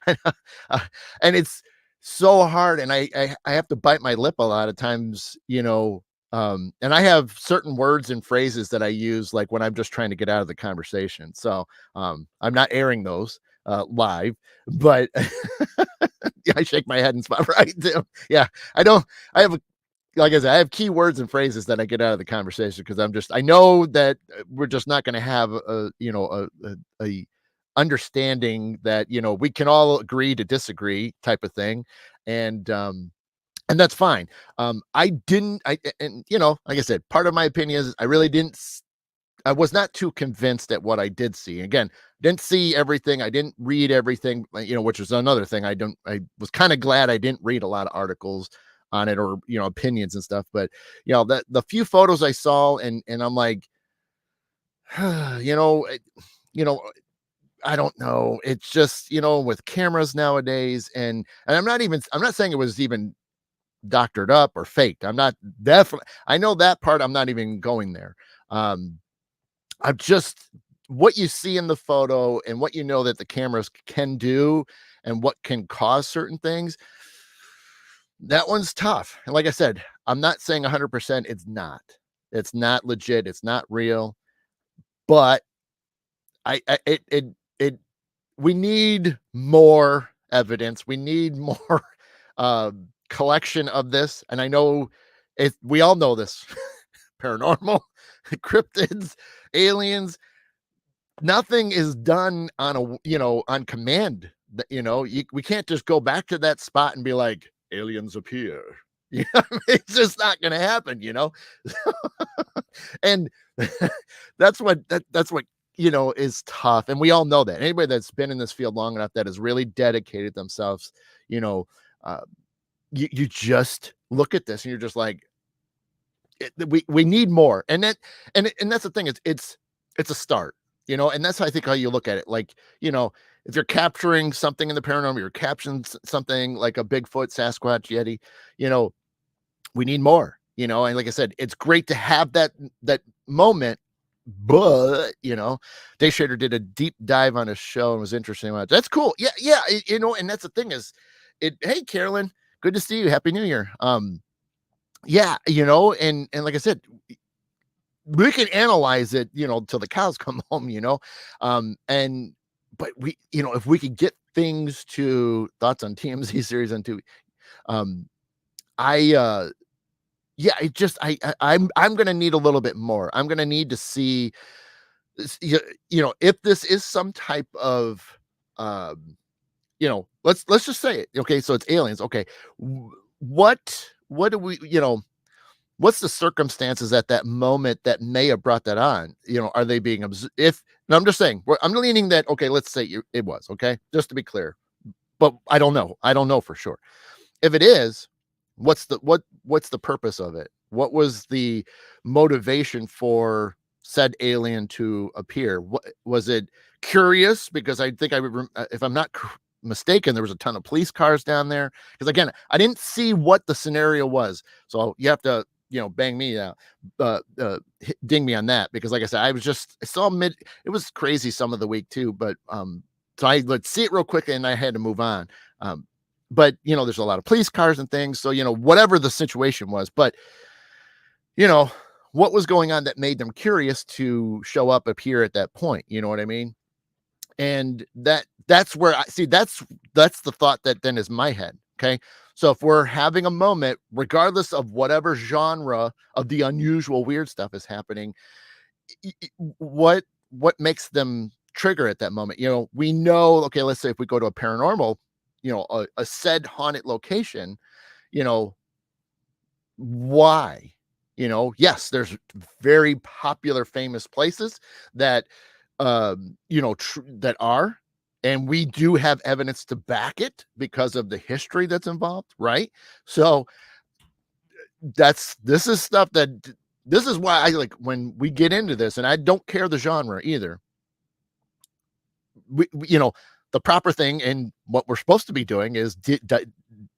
Uh, and it's so hard. And I have to bite my lip a lot of times, and I have certain words and phrases that I use, like when I'm just trying to get out of the conversation. So, I'm not airing those, live, but yeah, I shake my head and spot right. Yeah. I don't, I have like I said, I have key words and phrases that I get out of the conversation because I know that we're just not going to have a understanding that, we can all agree to disagree type of thing. And that's fine. I didn't, and like I said, part of my opinion is I really didn't, I was not too convinced at what I did see. Again, didn't see everything. I didn't read everything, which was another thing. I was kind of glad I didn't read a lot of articles on it or, opinions and stuff. But, that the few photos I saw and I'm like, it, you know, I don't know. It's just, with cameras nowadays and I'm not saying it was even doctored up or faked. I'm not definitely, I know that part. I'm not even going there. I'm just what you see in the photo and what that the cameras can do and what can cause certain things. That one's tough. And like I said, I'm not saying 100% it's not. It's not legit, it's not real, but I it we need more evidence. We need more collection of this. And I know we all know this. Paranormal, cryptids, aliens, nothing is done on on command. We can't just go back to that spot and be like, aliens appear. It's just not going to happen. And that's what is tough, and we all know that. Anybody that's been in this field long enough that has really dedicated themselves, you know, uh, you just look at this and you're just like, we need more. And that's the thing, it's a start, and that's how I think how you look at it. Like, if you're capturing something in the paranormal, you're capturing something like a Bigfoot, Sasquatch, Yeti, you know we need more, and like I said, it's great to have that moment. But Day Shader did a deep dive on his show and was interesting about it. That's cool. Yeah, and that's the thing is hey, Carolyn, good to see you, happy new year. Yeah, and like I said, we can analyze it, till the cows come home, and but if we could get things to thoughts on TMZ series on two, um, I yeah, I'm gonna need a little bit more. I'm gonna need to see if this is some type of, um, let's just say it. Okay, so it's aliens. Okay, what do we, what's the circumstances at that moment that may have brought that on? Are they being if? No, I'm just saying. I'm leaning that. Okay, let's say it was. Okay, just to be clear, but I don't know. I don't know for sure. If it is, what's the purpose of it? What was the motivation for said alien to appear? What was it? Curious? Because I think if I'm not mistaken, there was a ton of police cars down there. Because again, I didn't see what the scenario was, so you have to bang me out, ding me on that, because like I said, I saw it was crazy some of the week too, but so let's see it real quick and I had to move on. But there's a lot of police cars and things, so whatever the situation was, but you know what was going on that made them curious to show up here at that point, you know what I mean? And that's where I see, that's the thought that then is my head. Okay, so if we're having a moment, regardless of whatever genre of the unusual weird stuff is happening, what makes them trigger at that moment? We know, okay, let's say if we go to a paranormal, a said haunted location, you know why? Yes, there's very popular famous places that that are, and we do have evidence to back it because of the history that's involved, right? So this is stuff this is why I like when we get into this, and I don't care the genre either. The proper thing and what we're supposed to be doing is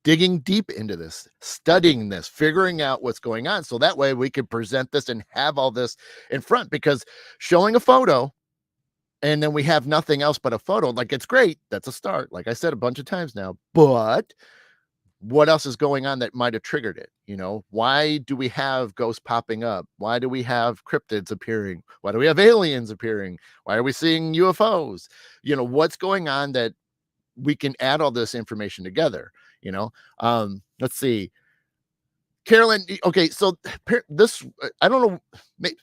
digging deep into this, studying this, figuring out what's going on, so that way we can present this and have all this in front. Because showing a photo and then we have nothing else but a photo, like, it's great, that's a start, like I said a bunch of times now, but what else is going on that might have triggered it? Why do we have ghosts popping up? Why do we have cryptids appearing? Why do we have aliens appearing? Why are we seeing UFOs? What's going on that we can add all this information together? Let's see, Carolyn. Okay, so this, I don't know,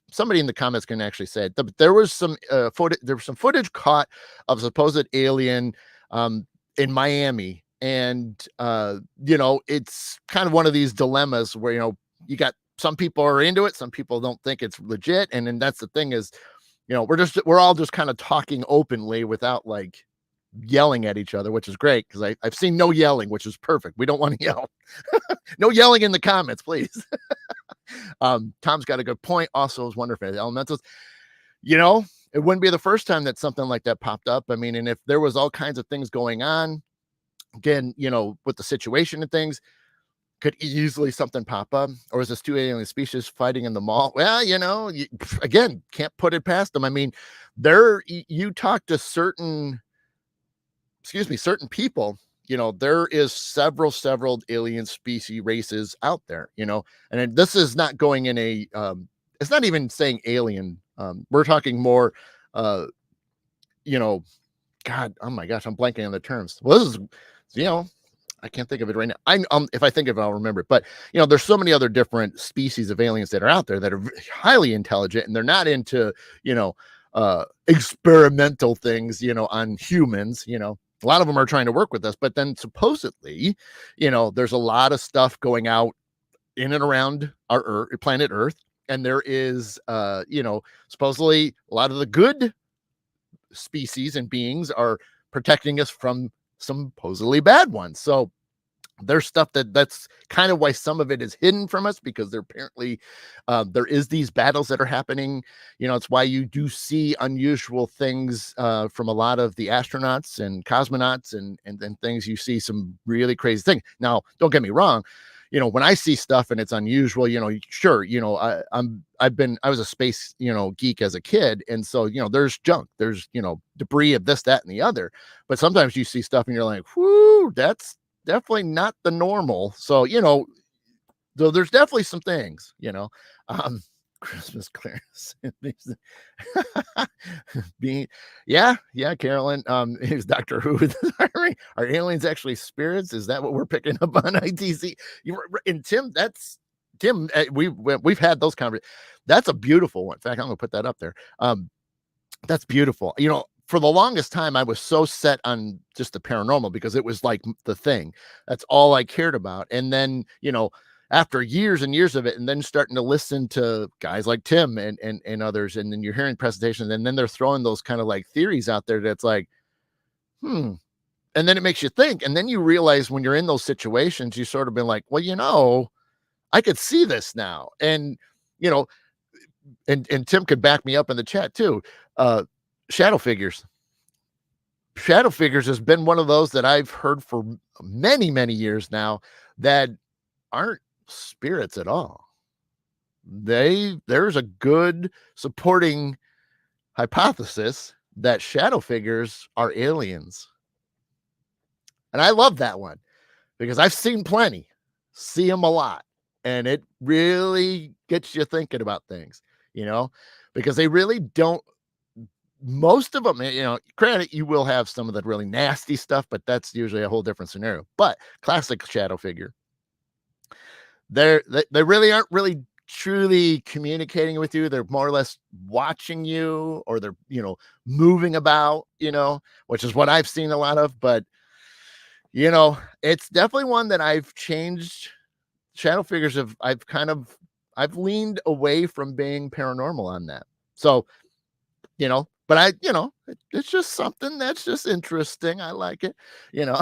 somebody in the comments can actually say it, but there was some footage. There was some footage caught of supposed alien in Miami, and it's kind of one of these dilemmas where you got some people are into it, some people don't think it's legit, and then that's the thing is, we're all just kind of talking openly without like yelling at each other, which is great because I've seen no yelling, which is perfect. We don't want to yell. No yelling in the comments, please. Tom's got a good point. Also, I was wondering if the elementals, it wouldn't be the first time that something like that popped up. I mean, and if there was all kinds of things going on, again, with the situation and things, could easily something pop up. Or is this two alien species fighting in the mall? Well, again, can't put it past them. I mean, you talk to certain people, there is several alien species races out there, and this is not going in a, it's not even saying alien. We're talking more, God, oh my gosh, I'm blanking on the terms. Well, this is, I can't think of it right now. If I think of it, I'll remember it. But there's so many other different species of aliens that are out there that are highly intelligent, and they're not into, experimental things, on humans. A lot of them are trying to work with us, but then supposedly, there's a lot of stuff going out in and around our planet Earth, and there is, supposedly a lot of the good species and beings are protecting us from some supposedly bad ones. So there's stuff that's kind of why some of it is hidden from us, because there apparently there is these battles that are happening. It's why you do see unusual things from a lot of the astronauts and cosmonauts and things. You see some really crazy things. Now, don't get me wrong. When I see stuff and it's unusual, sure, I was a space, geek as a kid. And so, there's junk, there's, debris of this, that, and the other. But sometimes you see stuff and you're like, whoo, that's definitely not the normal. So, though there's definitely some things, Christmas clearance. Yeah, Carolyn. Is Doctor Who. Are aliens actually spirits? Is that what we're picking up on ITC? And Tim, Tim. We've had those conversations. That's a beautiful one. In fact, I'm gonna put that up there. That's beautiful. For the longest time, I was so set on just the paranormal because it was like the thing. That's all I cared about. And then, after years and years of it, and then starting to listen to guys like Tim and others, and then you're hearing presentations, and then they're throwing those kind of like theories out there that's like, hmm. And then it makes you think. And then you realize when you're in those situations, you sort of been like, well, I could see this now. And, you know, and Tim could back me up in the chat too. Uh, shadow figures. Shadow figures has been one of those that I've heard for many, many years now that aren't spirits at all. There's a good supporting hypothesis that shadow figures are aliens. And I love that one because I've seen plenty, see them a lot, and it really gets you thinking about things, because they really don't. Most of them, granted, you will have some of the really nasty stuff, but that's usually a whole different scenario. But classic shadow figure, they really aren't really truly communicating with you. They're more or less watching you, or they're moving about, which is what I've seen a lot of. But it's definitely one that I've changed. Shadow figures I've leaned away from being paranormal on that. So, but it's just something that's just interesting. I like it, you know.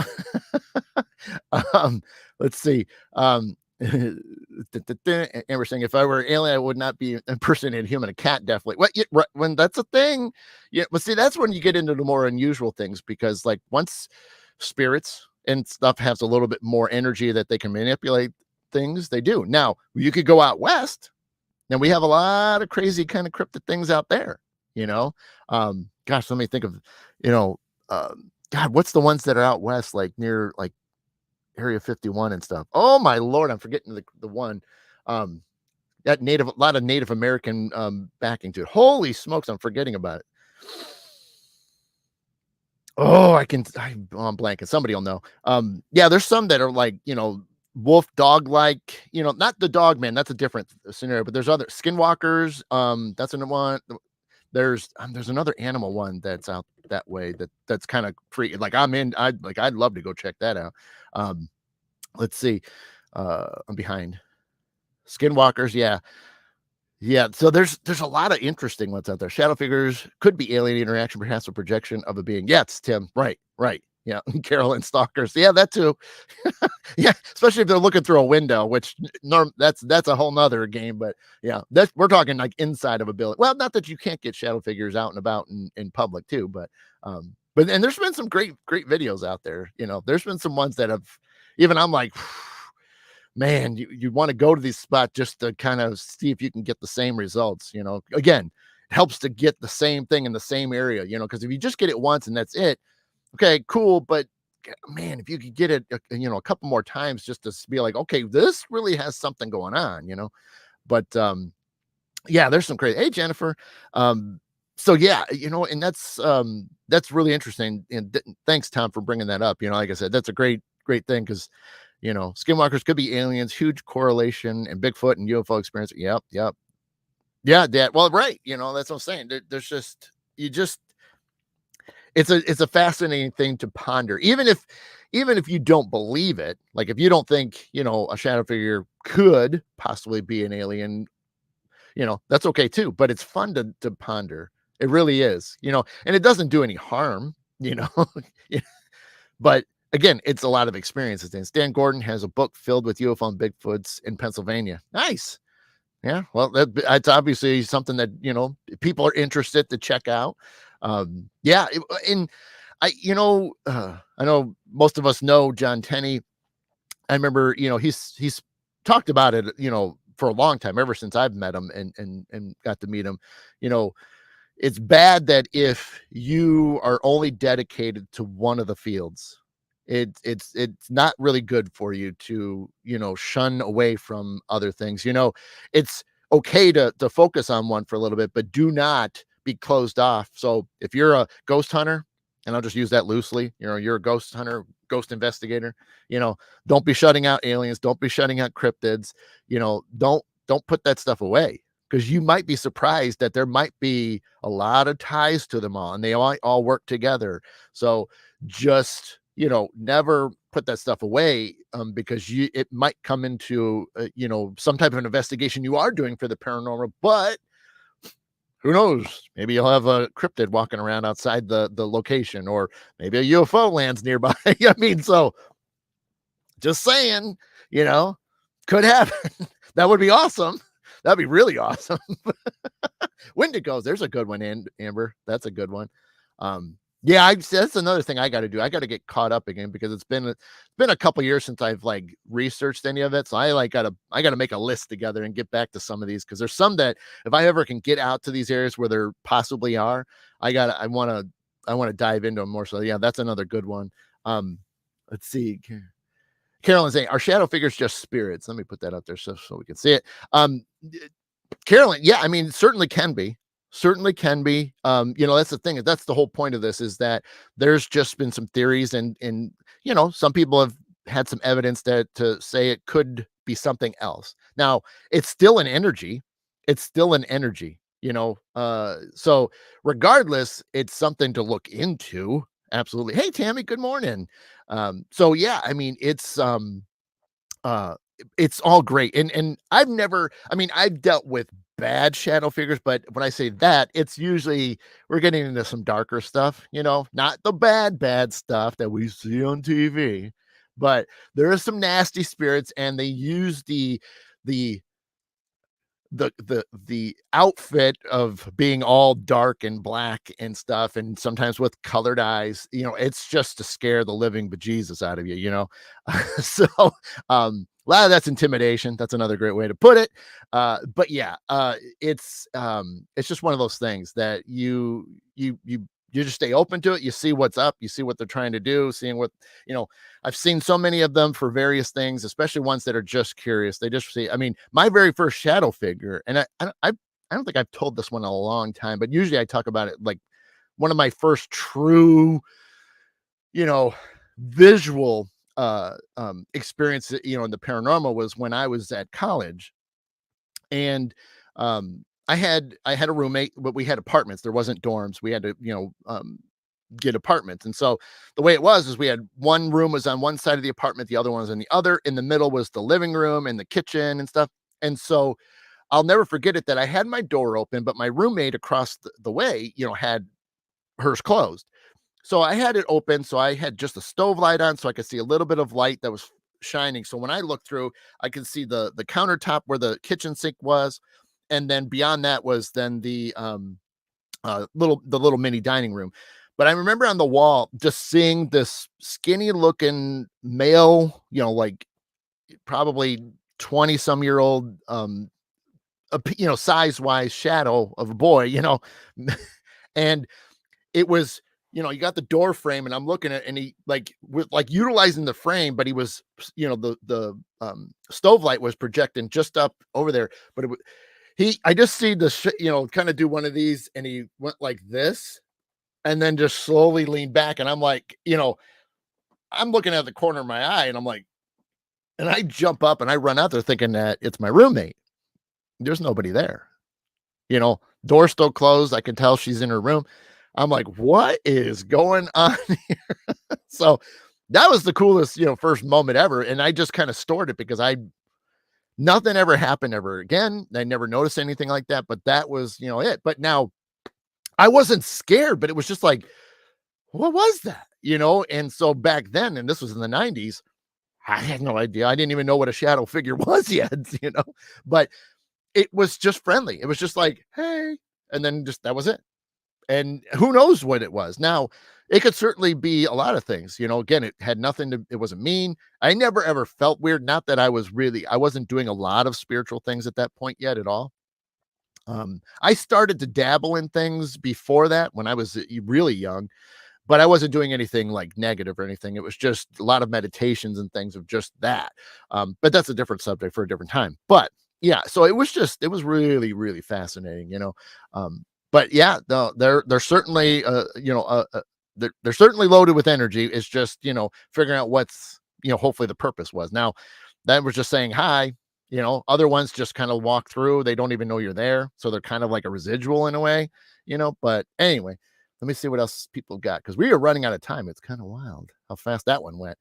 Let's see. And we're saying if I were an alien, I would not be impersonating a human, a cat, definitely. When that's a thing, yeah. But see, that's when you get into the more unusual things, because like once spirits and stuff has a little bit more energy that they can manipulate things, they do. Now you could go out west, and we have a lot of crazy kind of cryptid things out there. Gosh, let me think of, God, what's the ones that are out west, like near like Area 51 and stuff. Oh my Lord, I'm forgetting the one. That a lot of Native American backing to it. Holy smokes, I'm forgetting about it. Oh, I'm blanking. Somebody will know. Yeah, there's some that are like, wolf dog like, not the dog man, that's a different scenario, but there's other skinwalkers. That's another one. There's another animal one that's out that way that's kind of free. Like I'd love to go check that out. Let's see. I'm behind. Skinwalkers, yeah. Yeah, so there's a lot of interesting ones out there. Shadow figures could be alien interaction, perhaps a projection of a being. Yeah, it's Tim. Right. Yeah, Carolyn stalkers. Yeah, that too. Yeah, especially if they're looking through a window, which that's a whole nother game. But yeah, we're talking like inside of a building. Well, not that you can't get shadow figures out and about in public too, but and there's been some great videos out there. There's been some ones that have even I'm like, man, you want to go to these spots just to kind of see if you can get the same results. Again, it helps to get the same thing in the same area. Because if you just get it once and that's it, okay, cool. But man, if you could get it, a couple more times just to be like, okay, this really has something going on. But yeah, there's some crazy. Hey, Jennifer. So yeah, and that's really interesting. And thanks, Tom, for bringing that up. Like I said, that's a great thing because. Skinwalkers could be aliens, huge correlation, and Bigfoot and UFO experience. Yep. Yeah, Dad. Well, right. That's what I'm saying. There's just, it's a fascinating thing to ponder. Even if you don't believe it, like if you don't think, a shadow figure could possibly be an alien, that's okay too. But it's fun to ponder. It really is, and it doesn't do any harm, but again, it's a lot of experiences. And Stan Gordon has a book filled with UFO and Bigfoots in Pennsylvania. Nice. Yeah. Well, it's obviously something that, people are interested to check out. Yeah. And I know most of us know John Tenney. I remember, he's talked about it, for a long time, ever since I've met him and got to meet him. It's bad that if you are only dedicated to one of the fields, it's not really good for you to shun away from other things. It's okay to focus on one for a little bit, but do not be closed off. So if you're a ghost hunter, and I'll just use that loosely, you're a ghost hunter, ghost investigator, don't be shutting out aliens, don't be shutting out cryptids, don't put that stuff away. because you might be surprised that there might be a lot of ties to them all, and they all work together. So just, never put that stuff away, because it might come into, some type of an investigation you are doing for the paranormal, but who knows? Maybe you'll have a cryptid walking around outside the location, or maybe a UFO lands nearby. I mean, so just saying, you know, could happen. That would be awesome. That'd be really awesome. Wendigos, there's a good one, Amber. That's a good one. Yeah, that's another thing I got to do. I got to get caught up again, because it's been a couple years since I've like researched any of it. So I gotta make a list together and get back to some of these, because there's some that if I ever can get out to these areas where there possibly are, I want to dive into them more. So yeah, that's another good one. Let's see. Carolyn's saying, are shadow figures just spirits? Let me put that up there so we can see it. Carolyn, yeah, I mean, certainly can be. Certainly can be. That's the thing. That's the whole point of this, is that there's just been some theories, and some people have had some evidence to say it could be something else. Now, it's still an energy. It's still an energy, so regardless, it's something to look into. Absolutely. Hey, Tammy, good morning. So yeah, I mean, it's all great. And I've dealt with bad shadow figures, but when I say that, it's usually we're getting into some darker stuff, not the bad stuff that we see on TV, but there are some nasty spirits, and they use the outfit of being all dark and black and stuff, and sometimes with colored eyes. It's just to scare the living bejesus out of you. So a lot of that's intimidation. That's another great way to put it. But yeah, it's just one of those things that you just stay open to it. You see what's up. You see what they're trying to do. Seeing what I've seen so many of them for various things, especially ones that are just curious. They just see. I mean, my very first shadow figure, and I don't think I've told this one in a long time, but usually I talk about it like one of my first true, visual experience, in the paranormal, was when I was at college. And I had a roommate, but we had apartments. There wasn't dorms. We had to, get apartments. And so the way it was is we had one room was on one side of the apartment, the other one was on the other. In the middle was the living room and the kitchen and stuff. And so I'll never forget it that I had my door open, but my roommate across the way, had hers closed. So I had it open. So I had just a stove light on, so I could see a little bit of light that was shining. So when I looked through, I could see the countertop where the kitchen sink was. And then beyond that was then the little mini dining room. But I remember on the wall just seeing this skinny looking male, like probably 20 some year old, size wise shadow of a boy, and it was, you got the door frame, and I'm looking at, and he with utilizing the frame, but he was, the stove light was projecting just up over there, but I just see the, kind of do one of these, and he went like this, and then just slowly leaned back. And I'm like, I'm looking at the corner of my eye, and I'm like, and I jump up and I run out there thinking that it's my roommate. There's nobody there, door still closed. I can tell she's in her room. I'm like, what is going on here? So that was the coolest, first moment ever. And I just kind of stored it, because nothing ever happened ever again. I never noticed anything like that, but that was, it. But now I wasn't scared, but it was just like, what was that? And so back then, and this was in the 90s, I had no idea. I didn't even know what a shadow figure was yet, but it was just friendly. It was just like, hey, and then just, that was it. And who knows what it was. Now, it could certainly be a lot of things, again, it had it wasn't mean. I never ever felt weird. Not that I wasn't doing a lot of spiritual things at that point yet at all. I started to dabble in things before that when I was really young, but I wasn't doing anything like negative or anything. It was just a lot of meditations and things of just that. But that's a different subject for a different time. But yeah, so it was really, really fascinating, but yeah, no, they're certainly, they're certainly loaded with energy. It's just, figuring out what's, hopefully the purpose was. Now, that was just saying hi, Other ones just kind of walk through. They don't even know you're there. So they're kind of like a residual in a way, but anyway, let me see what else people got. Cause we are running out of time. It's kind of wild how fast that one went.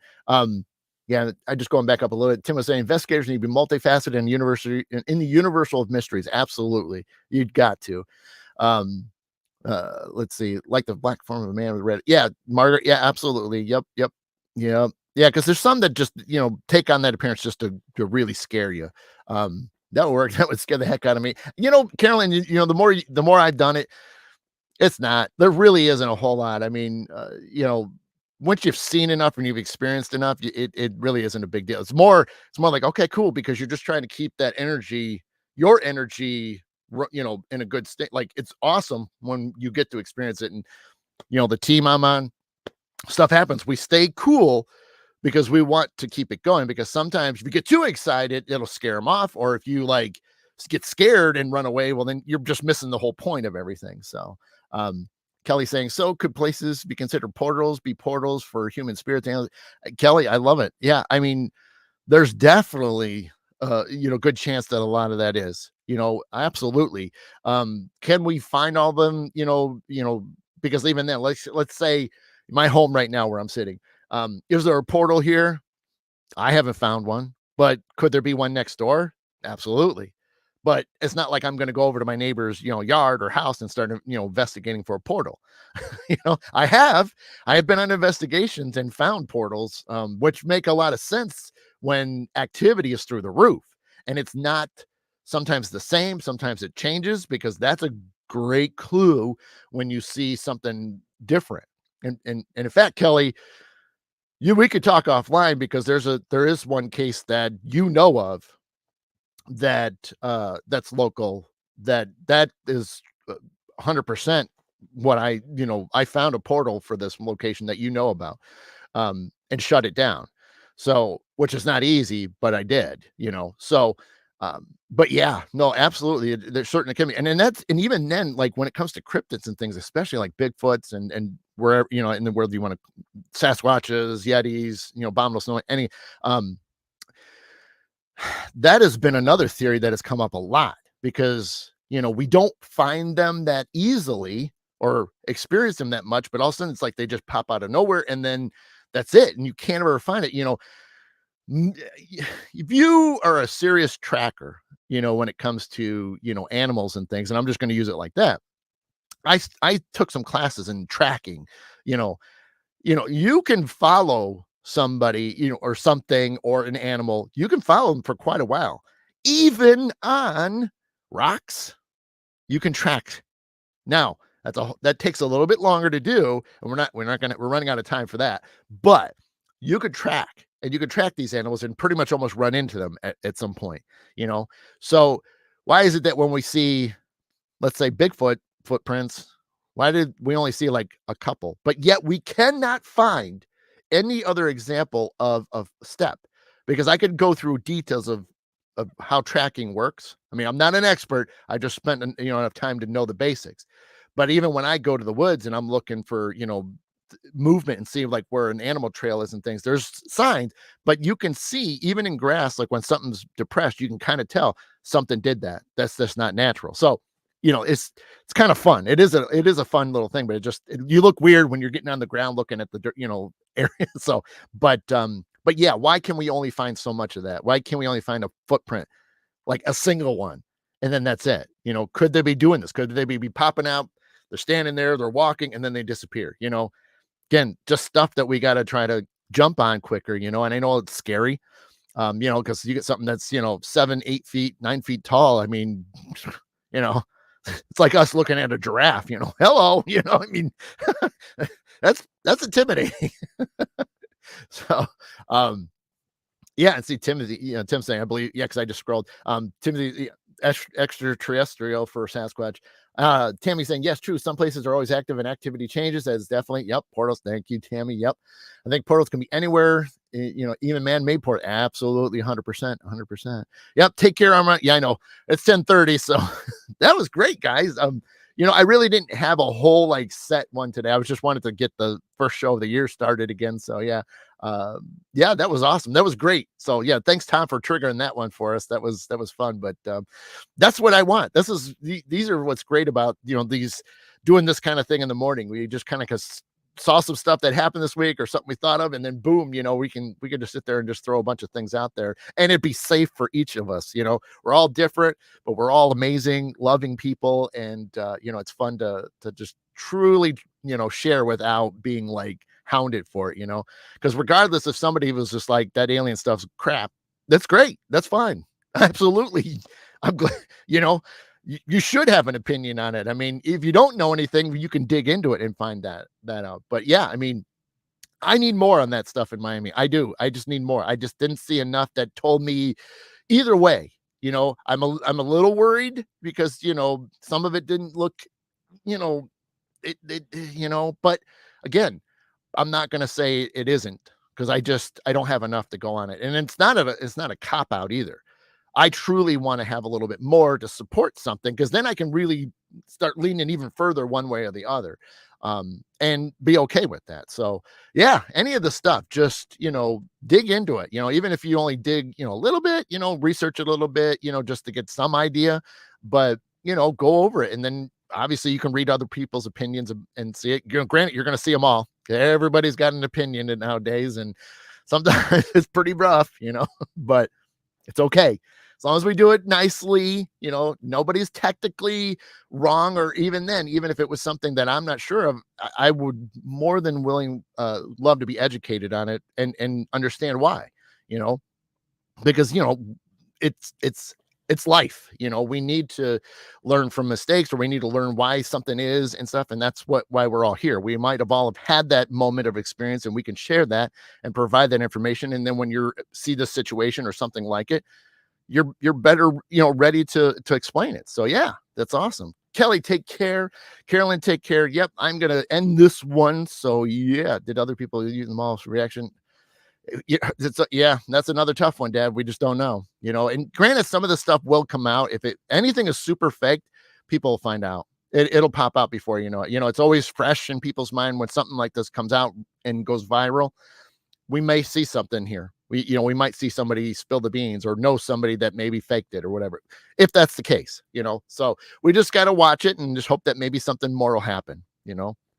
Yeah, I just going back up a little bit. Tim was saying investigators need to be multifaceted in the universal of mysteries. Absolutely. You'd got to. Let's see, like the black form of a man with red. Yeah, Margaret. Yeah, absolutely. Yep. Yeah. Yeah, because there's some that just take on that appearance just to really scare you. That would work. That would scare the heck out of me. Carolyn, the more I've done it, it's not. There really isn't a whole lot. I mean, once you've seen enough and you've experienced enough, it really isn't a big deal. It's more like, okay, cool, because you're just trying to keep that energy, your energy, in a good state. Like, it's awesome when you get to experience it. And the team I'm on, stuff happens. We stay cool because we want to keep it going, because sometimes if you get too excited, it'll scare them off. Or if you like get scared and run away, well, then you're just missing the whole point of everything. So, Kelly saying, so could places be considered portals for human spirits? Kelly, I love it. Yeah. I mean, there's definitely, good chance that a lot of that is, absolutely. Can we find all of them, because even then, let's say my home right now where I'm sitting, is there a portal here? I haven't found one, but could there be one next door? Absolutely. But it's not like I'm going to go over to my neighbor's, yard or house and start, investigating for a portal. I have been on investigations and found portals, which make a lot of sense when activity is through the roof, and it's not sometimes the same. Sometimes it changes, because that's a great clue when you see something different. And in fact, Kelly, we could talk offline, because there is one case that of that that's local, that is 100% what I found a portal for this location that about, and shut it down. So, which is not easy, but I did, so, but yeah, no, absolutely, there's certainly can be. And then even then, like when it comes to cryptids and things, especially like Bigfoots and wherever, in the world you want to, Sasquatches, Yetis, abominable snow, any, that has been another theory that has come up a lot, because we don't find them that easily or experience them that much, but all of a sudden it's like they just pop out of nowhere, and then that's it, and you can't ever find it. If you are a serious tracker, when it comes to animals and things, and I'm just going to use it like that, I took some classes in tracking. You can follow somebody, or something, or an animal. You can follow them for quite a while, even on rocks. You can track. Now, that takes a little bit longer to do, and we're running out of time for that. But you could track, and you could track these animals and pretty much almost run into them at some point. So why is it that when we see, let's say, Bigfoot footprints, why did we only see like a couple, but yet we cannot find any other example of step? Because I could go through details of how tracking works. I mean, I'm not an expert. I just spent enough time to know the basics. But even when I go to the woods and I'm looking for movement and see like where an animal trail is and things, there's signs, but you can see even in grass, like when something's depressed, you can kind of tell something did that. That's just not natural. So it's kind of fun. It is a fun little thing, but you look weird when you're getting on the ground looking at the dirt, area. So, but yeah, why can we only find so much of that? Why can we only find a footprint, like a single one, and then that's it? Could they be doing this? Could they be popping out? They're standing there, they're walking, and then they disappear. Again, just stuff that we got to try to jump on quicker. And I know it's scary, because you get something that's 7, 8 feet, 9 feet tall. I mean, it's like us looking at a giraffe, hello, I mean, that's intimidating. So, yeah. And see, Timothy, Tim saying, I believe, yeah, because I just scrolled, Timothy, extraterrestrial for Sasquatch. Tammy saying, yes, true. Some places are always active and activity changes. That is definitely, yep, portals. Thank you, Tammy. Yep. I think portals can be anywhere even man-made port. Absolutely, 100%, 100%. Yep. Take care. Yeah, I know it's 10:30, so that was great, guys. I really didn't have a whole like set one today. I was just wanted to get the first show of the year started again. So yeah, that was awesome. That was great. So yeah, thanks Tom for triggering that one for us. That was fun. But that's what I want. These are what's great about these doing this kind of thing in the morning. We just kind of saw some stuff that happened this week or something we thought of, and then boom, we can just sit there and just throw a bunch of things out there, and it'd be safe for each of us. We're all different, but we're all amazing, loving people, and it's fun to just truly share without being like hounded for it. Because regardless if somebody was just like that alien stuff's crap, that's great, that's fine. Absolutely. I'm glad. You should have an opinion on it. I mean, if you don't know anything, you can dig into it and find that out. But yeah, I mean, I need more on that stuff in Miami. I do. I just need more. I just didn't see enough that told me either way. I'm a little worried because some of it didn't look, but again, I'm not going to say it isn't, because I don't have enough to go on it. And it's not a cop out either. I truly want to have a little bit more to support something, because then I can really start leaning even further one way or the other, and be okay with that. So yeah, any of the stuff, just, dig into it, even if you only dig, a little bit, research it a little bit, just to get some idea, but, go over it. And then obviously you can read other people's opinions and see it. Granted, you're going to see them all. Everybody's got an opinion nowadays, and sometimes it's pretty rough, but it's okay. As long as we do it nicely, nobody's technically wrong. Or even then, even if it was something that I'm not sure of, I would more than love to be educated on it and understand why, because, it's life. We need to learn from mistakes, or we need to learn why something is and stuff. And that's why we're all here. We might have all had that moment of experience, and we can share that and provide that information. And then when you see the situation or something like it, you're better, ready to explain it. So yeah, that's awesome. Kelly, take care. Carolyn, take care. Yep, I'm gonna end this one. So yeah, did other people use the most reaction? Yeah, that's another tough one, Dad. We just don't know, and granted, some of the stuff will come out. If anything is super fake, people will find out. It'll pop out before you know it. It's always fresh in people's mind when something like this comes out and goes viral. We may see something here. We might see somebody spill the beans, or know somebody that maybe faked it or whatever, if that's the case, so we just got to watch it and just hope that maybe something more will happen,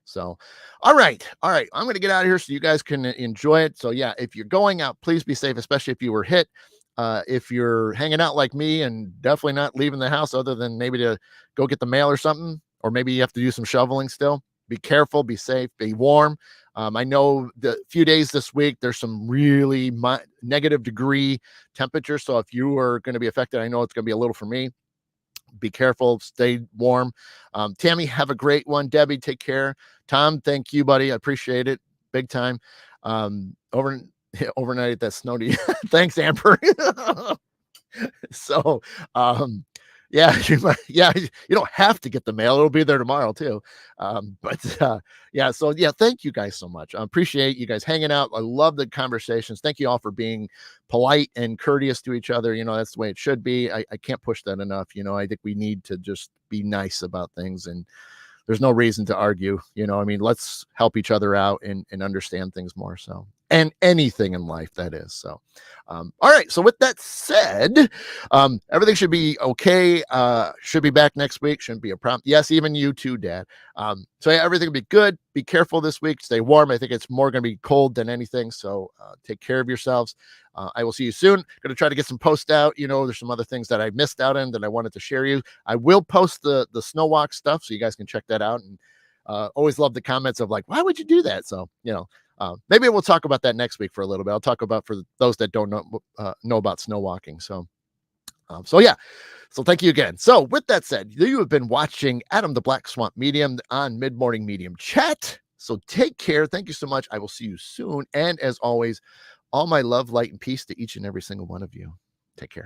so all right, I'm going to get out of here so you guys can enjoy it. So yeah, if you're going out, please be safe, especially if you were hit. If you're hanging out like me and definitely not leaving the house other than maybe to go get the mail or something, or maybe you have to do some shoveling still, be careful, be safe, be warm. I know the few days this week, there's some really negative degree temperature. So if you are going to be affected, I know it's going to be a little for me. Be careful, stay warm. Tammy, have a great one. Debbie, take care. Tom, thank you, buddy. I appreciate it big time. Overnight at that snowy. Thanks, Amber. So, yeah, you don't have to get the mail. It'll be there tomorrow too. Yeah, so yeah, thank you guys so much. I appreciate you guys hanging out. I love the conversations. Thank you all for being polite and courteous to each other. That's the way it should be. I can't push that enough. I think we need to just be nice about things, and there's no reason to argue. Let's help each other out and understand things more. So, and anything in life, that is. So, all right. So with that said, everything should be okay. Should be back next week. Shouldn't be a problem. Yes, even you too, Dad. So yeah, everything will be good. Be careful this week. Stay warm. I think it's more going to be cold than anything. So take care of yourselves. I will see you soon. Going to try to get some posts out. There's some other things that I missed out on that I wanted to share you. I will post the snow walk stuff, so you guys can check that out. And always love the comments of like, why would you do that? So, maybe we'll talk about that next week for a little bit. I'll talk about, for those that don't know about snow walking. So yeah. So thank you again. So with that said, you have been watching Adam the Black Swamp Medium on Mid-Morning Medium Chat. So take care. Thank you so much. I will see you soon. And as always, all my love, light, and peace to each and every single one of you. Take care.